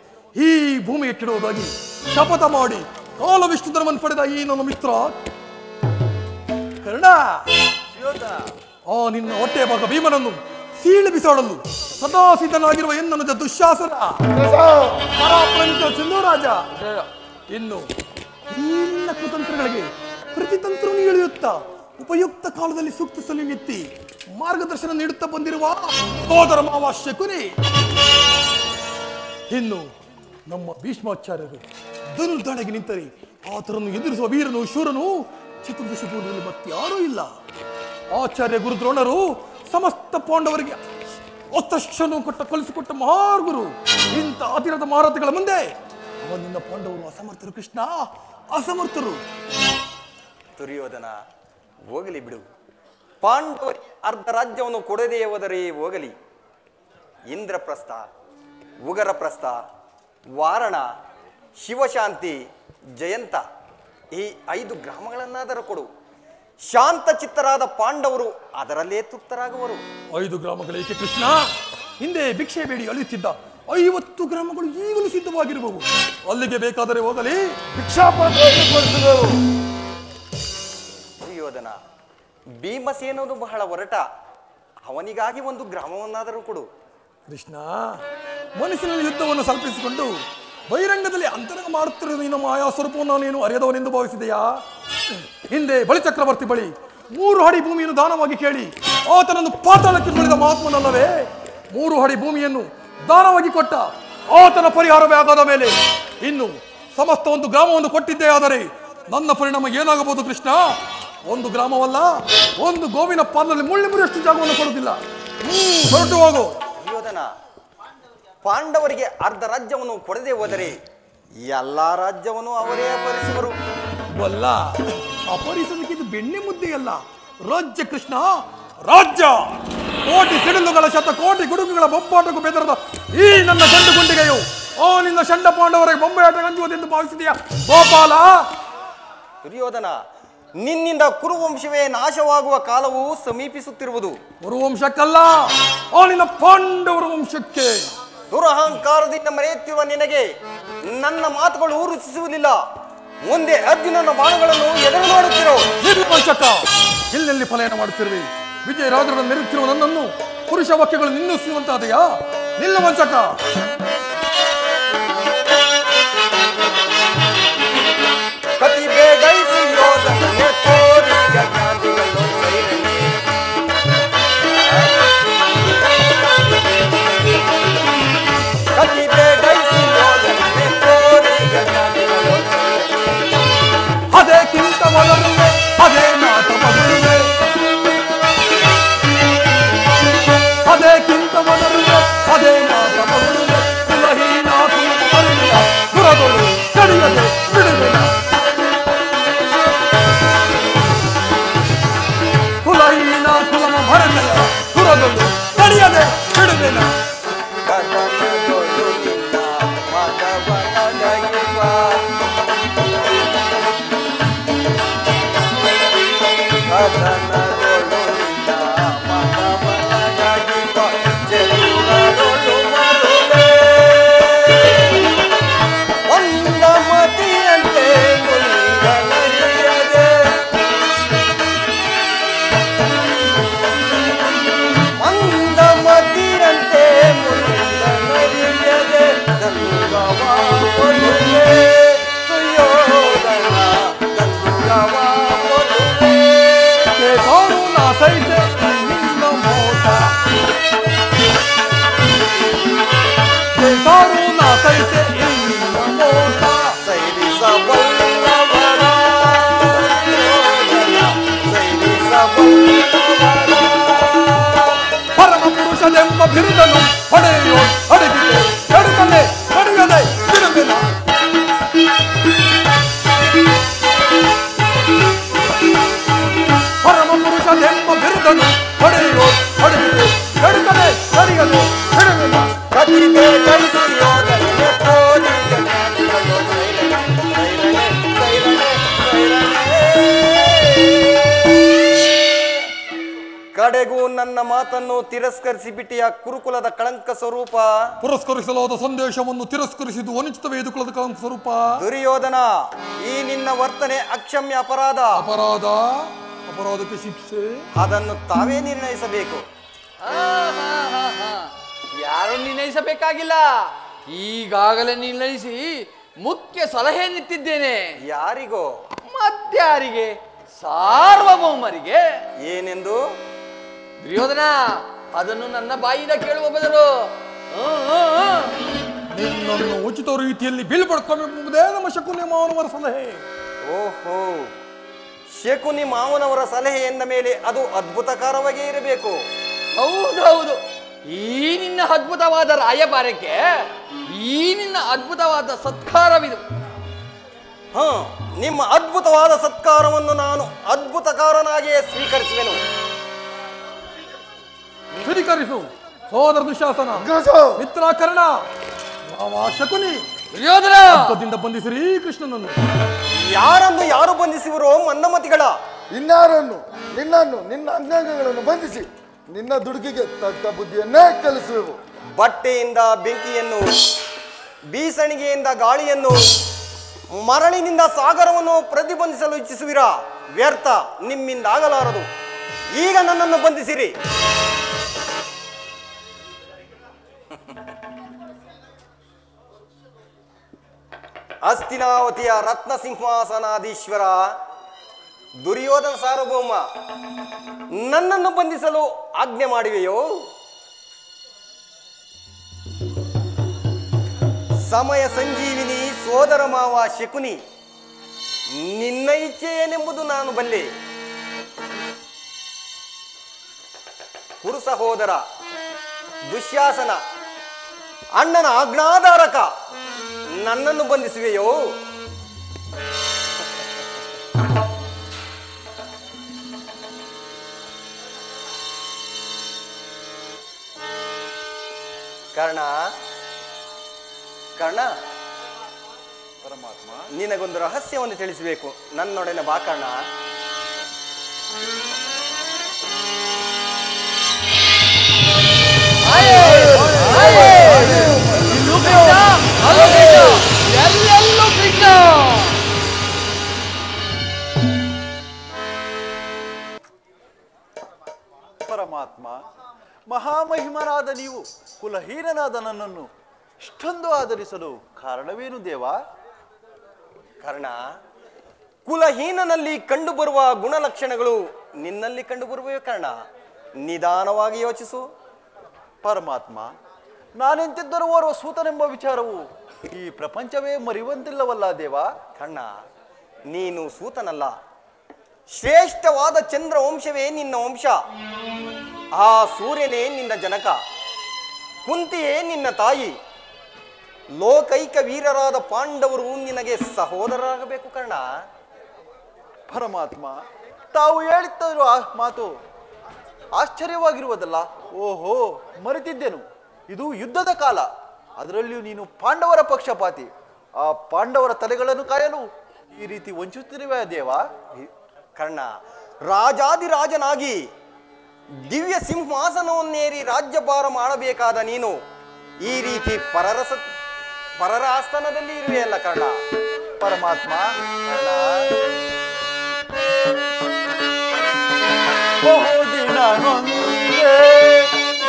ಈ ಭೂಮಿ ಇಟ್ಟಿಡುವುದಾಗಿ ಶಪಥ ಮಾಡಿ ಕಾಲ ವಿಷ್ಣುಧರ್ಮವನ್ನು ಪಡೆದ ಈ ನನ್ನ ಮಿತ್ರ ಕರ್ಣ ಆ ನಿನ್ನ ಹೊಟ್ಟೆ ಭಾಗ ಭೀಮನನ್ನು ಸೀಳಿ ಬಿಸಾಡಲು ಸದಾ ಸಿದ್ಧನಾಗಿರುವ ಎನ್ನನುಜ ದುಶ್ಯಾಸನ ಪರಾಪ್ರಮಿಕ ಸಿಂಧುರಾಜ ಇನ್ನು ಈ ನಿನ್ನ ಕುತಂತ್ರಗಳಿಗೆ ಪ್ರತಿತಂತ್ರವನ್ನು ಇಳಿಯುತ್ತಾ ಉಪಯುಕ್ತ ಕಾಲದಲ್ಲಿ ಸೂಕ್ತ ಸಲಹೆತ್ತಿ ಮಾರ್ಗದರ್ಶನ ನೀಡುತ್ತಾ ಬಂದಿರುವ ಸೋದರ ಮಾವ ಶಕುನಿ ಇನ್ನು ನಮ್ಮ ಭೀಷ್ಮಾಚಾರ್ಯರು ಧನುರ್ಧಾಡೆಗೆ ನಿಂತರೆ ಆತರನ್ನು ಎದುರಿಸುವ ವೀರನು ಶೂರನು ಚತುರ್ದಶ ಭೂಮಿಯಲ್ಲಿ ಮತ್ತೆ ಯಾರೂ ಇಲ್ಲ. ಆಚಾರ್ಯ ಗುರುದ್ರೋಣರು ಸಮಸ್ತ ಪಾಂಡವರಿಗೆ ಅಸ್ತ್ರಶಸ್ತ್ರವನ್ನು ಕಲಿಸಿಕೊಟ್ಟ ಮಹಾರ್ಗುರು. ಇಂಥ ಅತಿರದ ಮಾರಾಟಗಳ ಮುಂದೆ ಅವನಿನ್ನ ಪಾಂಡವರು ಅಸಮರ್ಥರು ಕೃಷ್ಣ, ಅಸಮರ್ಥರು. ದುರ್ಯೋಧನ ಹೋಗಲಿ ಬಿಡು, ಪಾಂಡವರಿಗೆ ಅರ್ಧ ರಾಜ್ಯವನ್ನು ಕೊಡದೇ ಹೋದರೆ ಹೋಗಲಿ. ಇಂದ್ರಪ್ರಸ್ಥ, ಉಗರಪ್ರಸ್ಥ, ವಾರಣ, ಶಿವಶಾಂತಿ, ಜಯಂತ ಈ 5 ಗ್ರಾಮಗಳನ್ನಾದರೂ ಕೊಡು. ಶಾಂತ ಚಿತ್ತರಾದ ಪಾಂಡವರು ಅದರಲ್ಲೇ ತೃಪ್ತರಾಗುವರು. 5 ಗ್ರಾಮಗಳೇಕೆ ಕೃಷ್ಣ? ಹಿಂದೆ ಭಿಕ್ಷೆ ಬೇಡಿ ಅಳಿಯುತ್ತಿದ್ದ 50 ಗ್ರಾಮಗಳು ಈಗಲೂ ಸಿದ್ಧವಾಗಿರುವವು. ಅಲ್ಲಿಗೆ ಬೇಕಾದರೆ ಹೋಗಲಿ. ಭಿಕ್ಷಾಪಾತ್ರೆಯನ್ನು ದುರ್ಯೋಧನ, ಭೀಮಸೇನನು ಬಹಳ ಹೊರಟ, ಅವನಿಗಾಗಿ 1 ಗ್ರಾಮವನ್ನಾದರೂ ಕೊಡು. ಕೃಷ್ಣ, ಮನಸ್ಸಿನಲ್ಲಿ ಯುದ್ಧವನ್ನು ಸಲ್ಪಿಸಿಕೊಂಡು ಬಹಿರಂಗದಲ್ಲಿ ಅಂತರಂಗ ಮಾಡುತ್ತಿರುವ ನಿನ್ನ ಮಾಯಾ ಸ್ವರೂಪವನ್ನು ನಾನೇನು ಅರಿಯದವನೆಂದು ಭಾವಿಸಿದೆಯಾ? ಹಿಂದೆ ಬಲಿಚಕ್ರವರ್ತಿ ಬಳಿ 3 ಅಡಿ ಭೂಮಿಯನ್ನು ದಾನವಾಗಿ ಕೇಳಿ ಆತನನ್ನು ಪಾತಾಳಕ್ಕೆ ತುಳಿದ ಮಹಾತ್ಮನಲ್ಲವೇ? 3 ಅಡಿ ಭೂಮಿಯನ್ನು ದಾನವಾಗಿ ಕೊಟ್ಟ ಆತನ ಪರಿಹಾರವೇ ಆಗಾದ ಮೇಲೆ ಇನ್ನು ಸಮಸ್ತ 1 ಗ್ರಾಮವನ್ನು ಕೊಟ್ಟಿದ್ದೇ ಆದರೆ ನನ್ನ ಪರಿಣಾಮ ಏನಾಗಬಹುದು ಕೃಷ್ಣ? 1 ಗ್ರಾಮವಲ್ಲ, 1 ಗೋವಿನ ಪಾದದಲ್ಲಿ ಮುಳ್ಳು ಮುರಿಯಷ್ಟು ಜಾಗವನ್ನು ಕೊಡುವುದಿಲ್ಲ. ಹೊರಟು ಹೋಗು. ದುರ್ಯೋಧನ, ಪಾಂಡವರಿಗೆ ಅರ್ಧ ರಾಜ್ಯವನ್ನು ಕೊಡದೆ ಹೋದರೆ ಎಲ್ಲಾ ರಾಜ್ಯವನ್ನು ಅವರೇ ಅಪಹರಿಸುವರು. ಅಲ್ಲ, ಅಪಹರಿಸೋದಕ್ಕೆ ಇದು ಬೆಣ್ಣೆ ಮುದ್ದೆಯಲ್ಲ, ರಾಜ್ಯ ಕೃಷ್ಣ, ರಾಜ್ಯ. ಕೋಟಿ ಸಿಡಿಲುಗಳ ಶತಕೋಟಿ ಗುಡುಗುಗಳ ಬೊಬ್ಬಾಟಕ್ಕೂ ಬೆದರದ ಈ ನನ್ನ ಚಂಡು ಗುಂಡಿಗೆಯು ನಿನ್ನ ಚಂಡ ಪಾಂಡವರಿಗೆ ಬೊಂಬೆಯಾಟ ಗಂಜುವುದೆಂದು ಭಾವಿಸಿದೆಯಾ ಗೋಪಾಲ? ದುರ್ಯೋಧನ, ನಿನ್ನಿಂದ ಕುರುವಂಶವೇ ನಾಶವಾಗುವ ಕಾಲವು ಸಮೀಪಿಸುತ್ತಿರುವುದು. ಕುರುವಂಶಕ್ಕಲ್ಲ, ನಿನ್ನ ಪಾಂಡವರ ವಂಶಕ್ಕೆ. ದುರಹಂಕಾರದಿಂದ ಮರೆಯುತ್ತಿರುವ ನಿನಗೆ ನನ್ನ ಮಾತುಗಳು ರುಚಿಸುವುದಿಲ್ಲ. ಮುಂದೆ ಅರ್ಜುನನ ಬಾಣಗಳನ್ನು ಎದುರು ಮಾಡುತ್ತಿರೋ ವಂಶಕ, ಎಲ್ಲೆಲ್ಲಿ ಪಲಾಯನ ಮಾಡುತ್ತಿರುವೆ? ವಿಜಯ ರಾಜರನ್ನು ಮೆರುತ್ತಿರುವ ನನ್ನನ್ನು ಪುರುಷ ವಾಕ್ಯಗಳು ನಿಲ್ಲಿಸುವಂತಾದೆಯಾ? ನಿಲ್ಲ ವಂಶಕ. ಕತಿ ಬೇಗೈಸಿ ಯೋಧನೆ ತೋರಿ ಜ್ಞಾನಿಗಳು ಕತಿ ಬೇಗೈಸಿ ಯೋಧನೆ ತೋರಿ ಜ್ಞಾನಿಗಳು ಅದಕ್ಕಿಂತ ಮೊದಲುವೆ ಅದೇ ಮಾತ ಮೊದಲುವೆ, ಅದಕ್ಕಿಂತ ಮೊದಲುವೆ ಅದೇ ಮಾತ ಮೊದಲುವೆ. ದುರ್ಯೋಧನನೇ ತೋರಿದ ಜ್ಞಾನಿಗಳು ಸೈರಣೆ ಸೈರಣೆ ಕಡೆಗೂ ನನ್ನ ಮಾತನ್ನು ತಿರಸ್ಕರಿಸಿ ಬಿಟ್ಟಿಯ ಕುರುಕುಲದ ಕಳಂಕ ಸ್ವರೂಪ. ಪುರಸ್ಕರಿಸಲಾದ ಸಂದೇಶವನ್ನು ತಿರಸ್ಕರಿಸಿದ್ದು ಅನಿಶ್ಚಿತವೇ ಇದು ಕುಲದ ಕಳಂಕ ಸ್ವರೂಪ. ದುರ್ಯೋಧನ, ಈ ನಿನ್ನ ವರ್ತನೆ ಅಕ್ಷಮ್ಯ ಅಪರಾಧ. ಅಪರಾಧಕ್ಕೆ ಶಿಕ್ಷೆ ಅದನ್ನು ತಾವೇ ನಿರ್ಣಯಿಸಬೇಕು. ಯಾರು ನಿರ್ಣಯಿಸಬೇಕಾಗಿಲ್ಲ, ಈಗಾಗಲೇ ನಿರ್ಣಯಿಸಿ ಮುಖ್ಯ ಸಲಹೆ ನಿಂತಿದ್ದೇನೆ. ಯಾರಿಗೋ? ಮತ್ಯಾರಿಗೆ? ಸಾರ್ವಭೌಮರಿಗೆ. ಏನೆಂದು? ದುರ್ಯೋಧನ, ಅದನ್ನು ನನ್ನ ಬಾಯಿಂದ ಕೇಳುವ ಬದಲು ನಿನ್ನನ್ನು ಉಚಿತ ರೀತಿಯಲ್ಲಿ ಬೀಳ್ಪಡ್ಕೊಂಬುದೇ ನಮ್ಮ ಶಕುನಿ ಮಾವನವರ ಸಲಹೆ. ಓಹೋ, ಶಕುನಿ ಮಾವನವರ ಸಲಹೆ ಎಂದ ಮೇಲೆ ಅದು ಅದ್ಭುತಕರವಾಗಿ ಇರಬೇಕು. ಹೌದೌದು, ಈ ನಿನ್ನ ಅದ್ಭುತವಾದ ರಾಯಭಾರಕ್ಕೆ ಈ ನಿನ್ನ ಅದ್ಭುತವಾದ ಸತ್ಕಾರವಿದು. ನಿಮ್ಮ ಅದ್ಭುತವಾದ ಸತ್ಕಾರವನ್ನು ನಾನು ಅದ್ಭುತಕಾರನಾಗಿಯೇ ಸ್ವೀಕರಿಸುವೆನು. ಸ್ವೀಕರಿಸು ಸೋದರ ದುಶ್ಯಾಸನ, ಮಿತ್ರ ಕರ್ಣ, ಶಕುನಿ, ದುರ್ಯೋಧನದಿಂದ ಬಂಧಿಸಿರಿ ಕೃಷ್ಣನನ್ನು. ಯಾರನ್ನು ಯಾರು ಬಂಧಿಸುವರೋ ಮಂದಮತಿಗಳ? ಇನ್ನಾರನ್ನು? ನಿನ್ನನ್ನು, ನಿನ್ನ ಅಂಗಾಂಗಗಳನ್ನು ಬಂಧಿಸಿ ನಿನ್ನ ದುಡುಕಿಗೆ ತಕ್ಕ ಬುದ್ಧಿಯನ್ನೇ ಕಲಿಸುವೆವು. ಬಟ್ಟೆಯಿಂದ ಬೆಂಕಿಯನ್ನು, ಬೀಸಣಿಗೆಯಿಂದ ಗಾಳಿಯನ್ನು, ಮರಳಿನಿಂದ ಸಾಗರವನ್ನು ಪ್ರತಿಬಂಧಿಸಲು ಇಚ್ಛಿಸುವಿರಾ? ವ್ಯರ್ಥ, ನಿಮ್ಮಿಂದ ಆಗಲಾರದು. ಈಗ ನನ್ನನ್ನು ಬಂಧಿಸಿರಿ. ಹಸ್ತಿನಾವತಿಯ ರತ್ನ ಸಿಂಹಾಸನಾಧೀಶ್ವರ ದುರ್ಯೋಧನ ಸಾರ್ವಭೌಮ, ನನ್ನನ್ನು ಬಂಧಿಸಲು ಆಜ್ಞೆ ಮಾಡಿವೆಯೋ? ಸಮಯ ಸಂಜೀವಿನಿ ಸೋದರ ಮಾವ ಶಕುನಿ, ನಿನ್ನ ಇಚ್ಛೆ ಏನೆಂಬುದು ನಾನು ಬಲ್ಲೆ. ಕುರು ಸಹೋದರ ದುಶ್ಯಾಸನ, ಅಣ್ಣನ ಆಜ್ಞಾಧಾರಕ, ನನ್ನನ್ನು ಬಂಧಿಸುವೆಯೋ? ಕರ್ಣ, ಕರ್ಣ, ಪರಮಾತ್ಮ, ನಿನಗೊಂದು ರಹಸ್ಯವನ್ನು ತಿಳಿಸಬೇಕು. ನನ್ನೊಡನೆ ಬಾ ಕರ್ಣ. ಪರಮಾತ್ಮ, ಮಹಾಮಹಿಮನಾದ ನೀವು ಕುಲಹೀನನಾದ ನನ್ನನ್ನು ಇಷ್ಟೊಂದು ಆದರಿಸಲು ಕಾರಣವೇನು ದೇವ? ಕರ್ಣ, ಕುಲಹೀನನಲ್ಲಿ ಕಂಡುಬರುವ ಗುಣಲಕ್ಷಣಗಳು ನಿನ್ನಲ್ಲಿ ಕಂಡುಬರುವವೇ ಕರ್ಣ. ನಿಧಾನವಾಗಿ ಯೋಚಿಸು. ಪರಮಾತ್ಮ, ನಾನೆಂತಿದ್ದರೂ ಓರ್ವ ಸೂತನೆಂಬ ವಿಚಾರವು ಈ ಪ್ರಪಂಚವೇ ಮರೆಯುವಂತಿಲ್ಲವಲ್ಲ ದೇವ? ಕರ್ಣ, ನೀನು ಸೂತನಲ್ಲ, ಶ್ರೇಷ್ಠವಾದ ಚಂದ್ರ ವಂಶವೇ ನಿನ್ನ ವಂಶ. ಆ ಸೂರ್ಯನೇ ನಿನ್ನ ಜನಕ, ಕುಂತಿಯೇ ನಿನ್ನ ತಾಯಿ. ಲೋಕೈಕ ವೀರರಾದ ಪಾಂಡವರು ನಿನಗೆ ಸಹೋದರರಾಗಬೇಕು ಕರ್ಣ. ಪರಮಾತ್ಮ, ತಾವು ಹೇಳುತ್ತಿರುವ ಆ ಮಾತು ಆಶ್ಚರ್ಯವಾಗಿರುವುದಲ್ಲ. ಓಹೋ, ಮರೆತಿದ್ದೆನು. ಇದು ಯುದ್ಧದ ಕಾಲ, ಅದರಲ್ಲಿಯೂ ನೀನು ಪಾಂಡವರ ಪಕ್ಷಪಾತಿ. ಆ ಪಾಂಡವರ ತಲೆಗಳನ್ನು ಕಾಯಲು ಈ ರೀತಿ ವಂಚಿಸುತ್ತಿರುವೆ ದೇವ? ಕರ್ಣ, ರಾಜಾದಿರಾಜನಾಗಿ ದಿವ್ಯ ಸಿಂಹಾಸನವನ್ನೇರಿ ರಾಜ್ಯಭಾರ ಮಾಡಬೇಕಾದ ನೀನು ಈ ರೀತಿ ಪರರ ಆಸ್ಥಾನದಲ್ಲಿ ಇರುವೆಯಲ್ಲ ಕರ್ಣ. ಪರಮಾತ್ಮ, ಬಹುದಿನ ನೊಂದೆ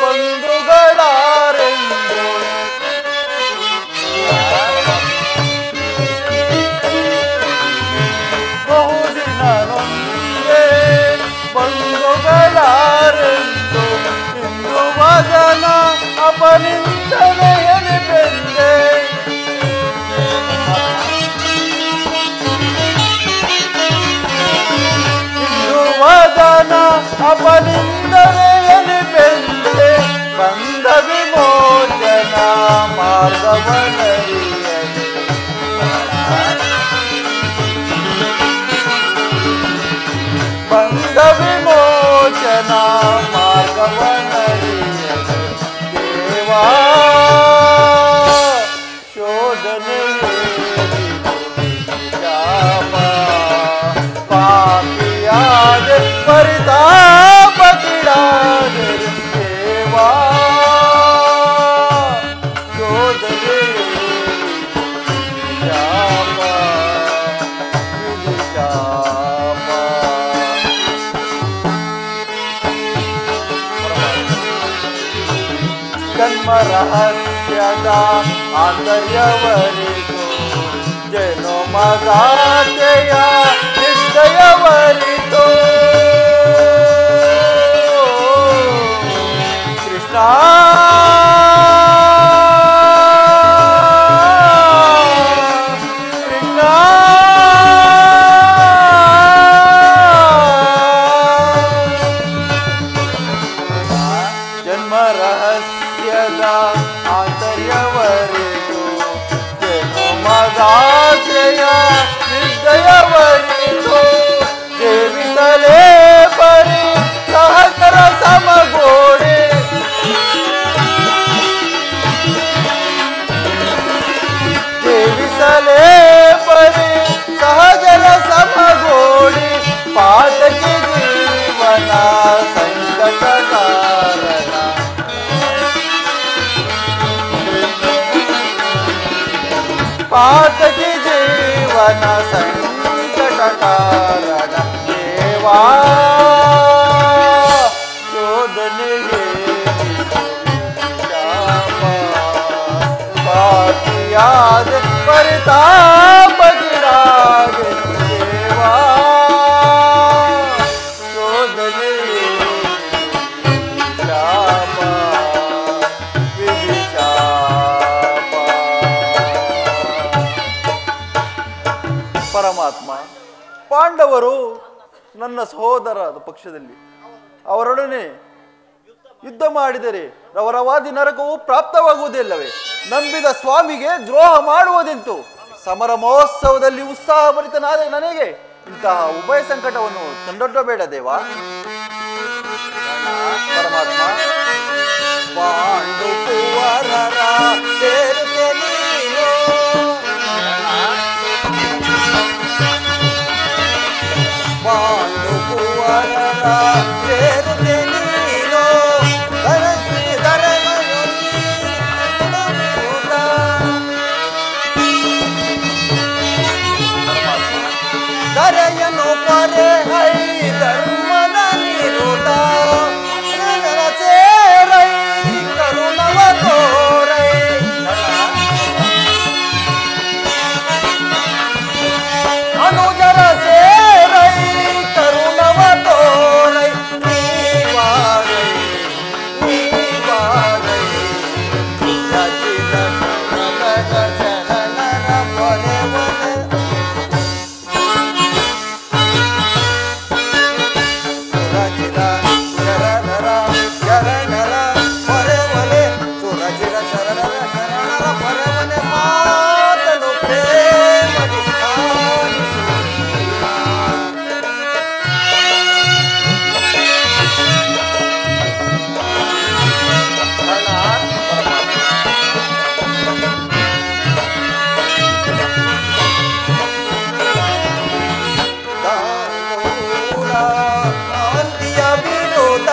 ಬಂಧುಗಳಾರೆಂದು ಬಹುದಿನ ನೊಂದೆ ಬಂಧುಗಳಾರೆಂದು ಇಂದು ವದನ ಅಪನಿಂದನೆಯನೆ ಬೆಂದೆ ವದನ ಅಪನಿಂದನೆಯನೆ ಬೆಂದೆ ಬಂದ ವಿಮೋಚನ ಮಾರ್ಗವನರಿಯಲಿ ಬಂದ ವಿಮೋಚನ ಮಾರ್ಗವನರಿಯಲಿ ದೇವಾ ಜನ್ಮ ರಹಸ್ಯದ ಆಂತರ್ಯವರಿತು ಜನುಮದಾತೆಯ ನಿಶ್ಚಯವರಿತು ಕೃಷ್ಣ ಆಂತರ್ಯವರಿತು ಜನುಮದಾತೆಯ ನಿರ್ದಯವರಿತು ಜೀವಿಸಲೇ ಪರಿ ಸಹಚರ ಸಮಗೋಡೆ ಜೀವಿಸಲೇ ಪರಿ ಸಹಜರ ಸಮಗೋಡಿ ಪಾತಕಿ ಜೀವನ ಸಂಕಟ ಕಾರಣ ಪಾತಕಿ ಜೀವನ ಸಂಕಟ ಕಾರಣ ದೇವಾ ಶೋಧನೆಗೆ ಪಾಪಿಯಾದ ಪರಿತಾಪಗಿರಾಗ ದೇವಾ ಶೋಧನೆಗೆ ಪರಮಾತ್ಮ, ಪಾಂಡವರು ನನ್ನ ಸಹೋದರರ ಪಕ್ಷದಲ್ಲಿ ಅವರೊಡನೆ ಯುದ್ಧ ಮಾಡಿದರೆ ರವರವಾದಿ ನರಕವು ಪ್ರಾಪ್ತವಾಗುವುದಿಲ್ಲವೇ? ನಂಬಿದ ಸ್ವಾಮಿಗೆ ದ್ರೋಹ ಮಾಡುವುದೆಂತು? ಸಮರ ಮಹೋತ್ಸವದಲ್ಲಿ ಉತ್ಸಾಹಭರಿತನಾದ ನನಗೆ ಇಂತಹ ಉಭಯ ಸಂಕಟವನ್ನು ತಂದೊಡ್ಡಬೇಡ ದೇವಾ. ಪರಮಾತ್ಮ, ಪಾಂಡು ಕುವರರ ಸೇರುತ್ತೆ ನೀನು ಪಾಂಡು ಕುವರರ ಸೇರುತ್ತೆ ನೀನು ದರೆಯನ್ನು ಪರೆ ಹೈ ಧರ್ಮದ ನಿರುತ ಸೇರೈ ಕರುಣವ ತೋರೈ ಅನುಜರ ಸೇರೈ ಕರುಣವ ತೋರೈ ನೀವಾರೈ ನೀವಾರೈ ಜನರ ಪೊರೆವನೆ ಸುರಚಿರ ಶರಣರ ಶರಣರ ಪೊರೆವನೆ ಸುರಚಿರ ಶರಣರ ಶರಣರ ಪೊರೆವನೆ ಮಾತನು ಪ್ರೇಮದಿ ಕಾಂತಿಯ ವಿರೋಧ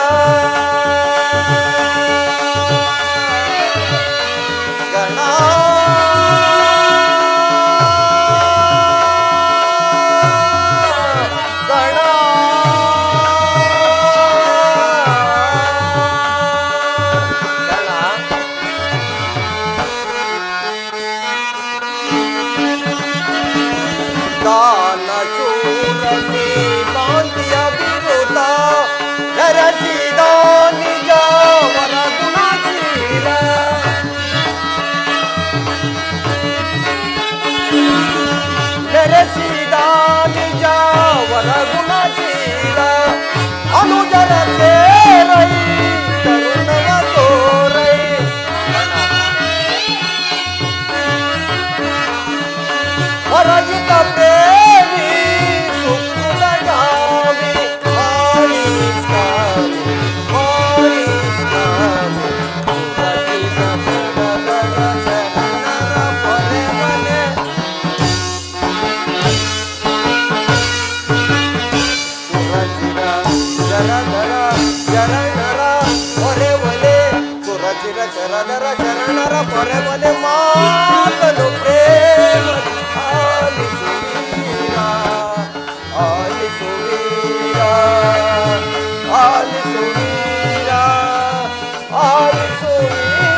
ಗಣ ಗಣ ದಾನ ಚೂರತಿ ಕಾಂತಿಯ ವಿರುದ್ಧ ನರಸಿದ ನಿಜ ವರ ಗುಣಶೀಲ ನರಸಿದ ನಿಜ ವರ ಗುಣಶೀಲ ಅನುಜರ ಸೇರೈ ಕರುಣವ ತೋರೈ ಪರಜಿತ ಪ್ರೇಮಿ ಸುಕೃತ ಗಾಮಿ ಮಾನಿಸ್ಕಾಮಿ ಮಾನಿಸ್ಕಾಮಿ ಸುರಚಿತ ಶರಣರ ಶರಣರ ಪೊರೆವನೆ ಸುರಚಿರ ಶರಣರ ಶರಣರ ಪೊರೆವನೆ ಸುರಚಿರ ಶರಣರ ಶರಣರ ಪೊರೆವನೆ ಮಾತನು ಪ್ರೇಮ ಆಲಿಸುವೀರ ಆಲಿಸುವೀರ ಆಲಿಸುವೀರ ಆಲಿಸುವೀರ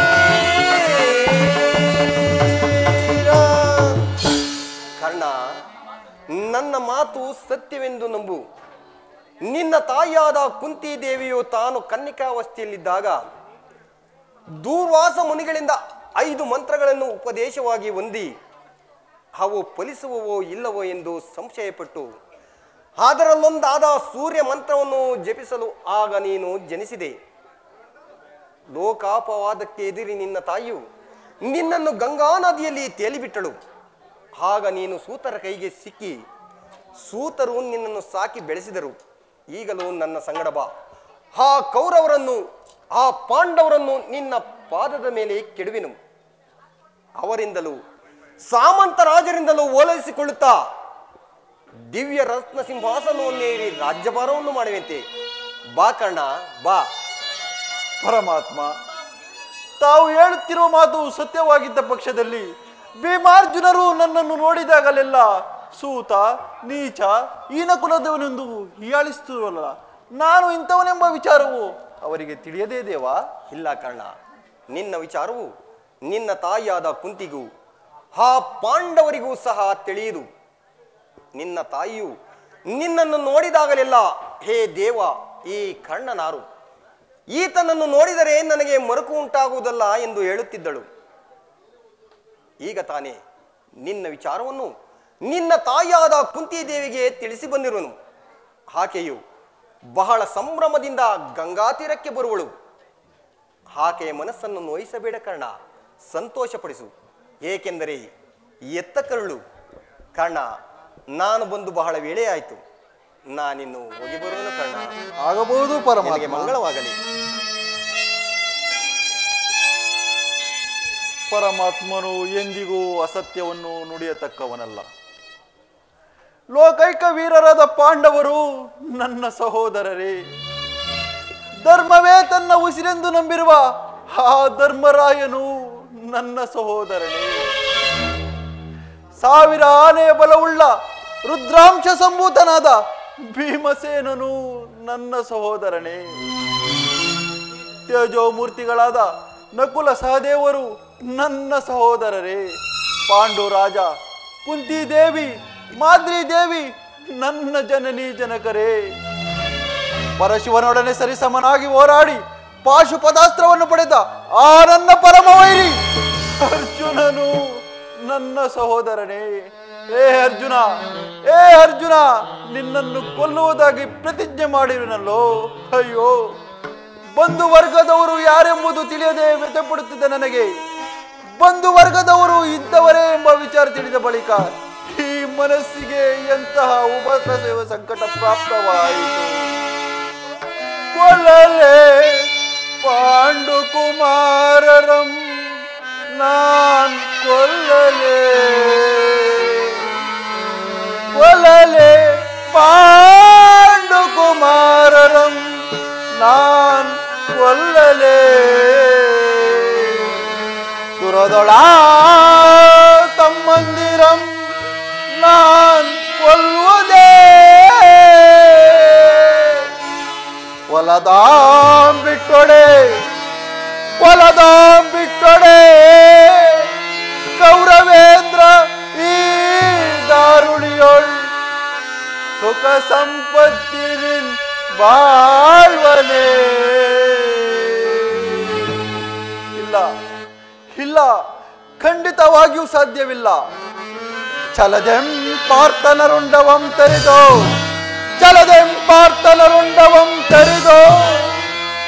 ಮಾತು ಸತ್ಯವೆಂದು ನಂಬು. ನಿನ್ನ ತಾಯಿಯಾದ ಕುಂತಿ ದೇವಿಯು ತಾನು ಕನ್ನಿಕಾವಸ್ಥೆಯಲ್ಲಿದ್ದಾಗ ದೂರ್ವಾಸ ಮುನಿಗಳಿಂದ 5 ಮಂತ್ರಗಳನ್ನು ಉಪದೇಶವಾಗಿ ಹೊಂದಿ ಅವು ಫಲಿಸುವವೋ ಇಲ್ಲವೋ ಎಂದು ಸಂಶಯಪಟ್ಟು ಅದರಲ್ಲೊಂದಾದ ಸೂರ್ಯ ಮಂತ್ರವನ್ನು ಜಪಿಸಲು ಆಗ ನೀನು ಜನಿಸಿದೆ. ಲೋಕಾಪವಾದಕ್ಕೆ ಎದುರಿ ನಿನ್ನ ತಾಯಿಯು ನಿನ್ನನ್ನು ಗಂಗಾ ನದಿಯಲ್ಲಿ ತೇಲಿಬಿಟ್ಟಳು. ಆಗ ನೀನು ಸೂತರ ಕೈಗೆ ಸಿಕ್ಕಿ ಸೂತರು ನಿನ್ನನ್ನು ಸಾಕಿ ಬೆಳೆಸಿದರು. ಈಗಲೂ ನನ್ನ ಸಂಗಡ ಬಾ. ಆ ಕೌರವರನ್ನು ಆ ಪಾಂಡವರನ್ನು ನಿನ್ನ ಪಾದದ ಮೇಲೆ ಕೆಡುವೆನು. ಅವರಿಂದಲೂ ಸಾಮಂತ ರಾಜರಿಂದಲೂ ಓಲೈಸಿಕೊಳ್ಳುತ್ತಾ ದಿವ್ಯ ರತ್ನ ಸಿಂಹಾಸನವನ್ನೇರಿ ರಾಜ್ಯಭಾರವನ್ನು ಮಾಡುವಂತೆ ಬಾ ಕರ್ಣ, ಬಾ. ಪರಮಾತ್ಮ, ತಾವು ಹೇಳುತ್ತಿರುವ ಮಾತು ಸತ್ಯವಾಗಿದ್ದ ಪಕ್ಷದಲ್ಲಿ ಭೀಮಾರ್ಜುನರು ನನ್ನನ್ನು ನೋಡಿದಾಗಲೆಲ್ಲ ಸೂತ, ನೀಚ, ಈನ ಕುಲದವನೆಂದು ಹೀಯಾಳಿಸುತ್ತಿರಲ್ಲ. ನಾನು ಇಂಥವನೆಂಬ ವಿಚಾರವು ಅವರಿಗೆ ತಿಳಿಯದೇ ದೇವಾ? ಇಲ್ಲ ಕರ್ಣ, ನಿನ್ನ ವಿಚಾರವು ನಿನ್ನ ತಾಯಿಯಾದ ಕುಂತಿಗೂ ಆ ಪಾಂಡವರಿಗೂ ಸಹ ತಿಳಿಯುವುದು. ನಿನ್ನ ತಾಯಿಯು ನಿನ್ನನ್ನು ನೋಡಿದಾಗಲೆಲ್ಲ ಹೇ ದೇವ, ಈ ಕರ್ಣನಾರು, ಈತನನ್ನು ನೋಡಿದರೆ ನನಗೆ ಮರುಕು ಉಂಟಾಗುವುದಲ್ಲ ಎಂದು ಹೇಳುತ್ತಿದ್ದಳು. ಈಗ ತಾನೇ ನಿನ್ನ ವಿಚಾರವನ್ನು ನಿನ್ನ ತಾಯಿಯಾದ ಕುಂತಿದೇವಿಗೆ ತಿಳಿಸಿ ಬಂದಿರುವನು. ಆಕೆಯು ಬಹಳ ಸಂಭ್ರಮದಿಂದ ಗಂಗಾ ತೀರಕ್ಕೆ ಬರುವಳು. ಆಕೆಯ ಮನಸ್ಸನ್ನು ನೋಯಿಸಬೇಡ ಕರ್ಣ, ಸಂತೋಷಪಡಿಸು. ಏಕೆಂದರೆ ಎತ್ತ ಕರುಳು. ಕರ್ಣ, ನಾನು ಬಂದು ಬಹಳ ವೇಳೆ ಆಯಿತು. ನಾನಿನ್ನು ಹೋಗಿ ಬರುವನು ಕರ್ಣ. ಆಗಬಹುದು ಪರಮಾತ್ಮ, ಮಂಗಳವಾಗಲಿ. ಪರಮಾತ್ಮನು ಎಂದಿಗೂ ಅಸತ್ಯವನ್ನು ನುಡಿಯತಕ್ಕವನಲ್ಲ. ಲೋಕೈಕ ವೀರರಾದ ಪಾಂಡವರು ನನ್ನ ಸಹೋದರರೇ. ಧರ್ಮವೇ ತನ್ನ ಉಸಿರೆಂದು ನಂಬಿರುವ ಆ ಧರ್ಮರಾಯನು ನನ್ನ ಸಹೋದರನೇ. 1000 ಆನೆಯ ಬಲವುಳ್ಳ ರುದ್ರಾಂಶ ಸಂಭೂತನಾದ ಭೀಮಸೇನನು ನನ್ನ ಸಹೋದರನೇ. ತೇಜೋಮೂರ್ತಿಗಳಾದ ನಕುಲ ಸಹದೇವರು ನನ್ನ ಸಹೋದರರೇ. ಪಾಂಡುರಾಜ, ಕುಂತಿದೇವಿ, ಮಾದ್ರಿ ದೇವಿ ನನ್ನ ಜನನಿ ಜನಕರೇ. ಪರಶಿವನೊಡನೆ ಸರಿಸಮನಾಗಿ ಹೋರಾಡಿ ಪಾಶುಪದಾಸ್ತ್ರವನ್ನು ಪಡೆದ ಆ ನನ್ನ ಪರಮವೈರಿ ಅರ್ಜುನನು ನನ್ನ ಸಹೋದರನೇ. ಏ ಅರ್ಜುನ, ನಿನ್ನನ್ನು ಕೊಲ್ಲುವುದಾಗಿ ಪ್ರತಿಜ್ಞೆ ಮಾಡಿರುನಲ್ಲೋ. ಅಯ್ಯೋ, ಬಂಧು ವರ್ಗದವರು ಯಾರೆಂಬುದು ತಿಳಿಯದೆ ವ್ಯಥೆಪಡುತ್ತಿದ್ದ ನನಗೆ ಬಂಧು ವರ್ಗದವರು ಇದ್ದವರೇ ಎಂಬ ವಿಚಾರ ತಿಳಿದ ಬಳಿಕ ಈ ಮನಸ್ಸಿಗೆ ಎಂತಹ ಉಪದ್ರವ ಸಂಕಟ ಪ್ರಾಪ್ತವಾಯಿತು. ಕೊಲ್ಲಲೇ ಪಾಂಡು ಕುಮಾರರಂ ನಾನ್ ಕೊಲ್ಲಲೇ ಪಾಂಡು ಕುಮಾರರಂ ನಾನ್ ಕೊಲ್ಲಲೇ ದುರದೊಳಾ ತಮ್ಮಂದಿರಂ ನಾನ್ ಕೊಲ್ಲುವುದೇ ಕೊಲದಾಂ ಬಿಟ್ಟೊಡೆ ಕೌರವೇಂದ್ರ ಈ ದಾರುಣಿಯೊಳ್ ಸುಖ ಸಂಪತ್ತಿರಿನ್ ಬಾಳ್ವನೇ. ಇಲ್ಲ, ಖಂಡಿತವಾಗಿಯೂ ಸಾಧ್ಯವಿಲ್ಲ. ಚಲದೆಂ ಪಾರ್ಥನರುಂಡವಂ ತರಿದೋ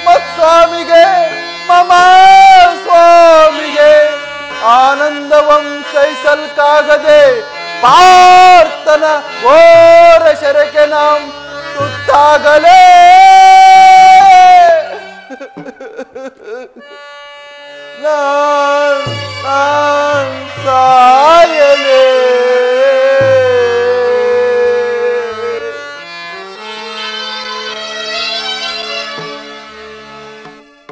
ಮತ್ಸ್ವಾಮಿಗೆ ಮಮ ಸ್ವಾಮಿಗೆ ಆನಂದವಂ ಸೈಸಲ್ಕಾಗದೆ ಪಾರ್ಥನ ಘೋರ ಶರಕೆ ನಾಂ ತುತ್ತಾಗಲೇ.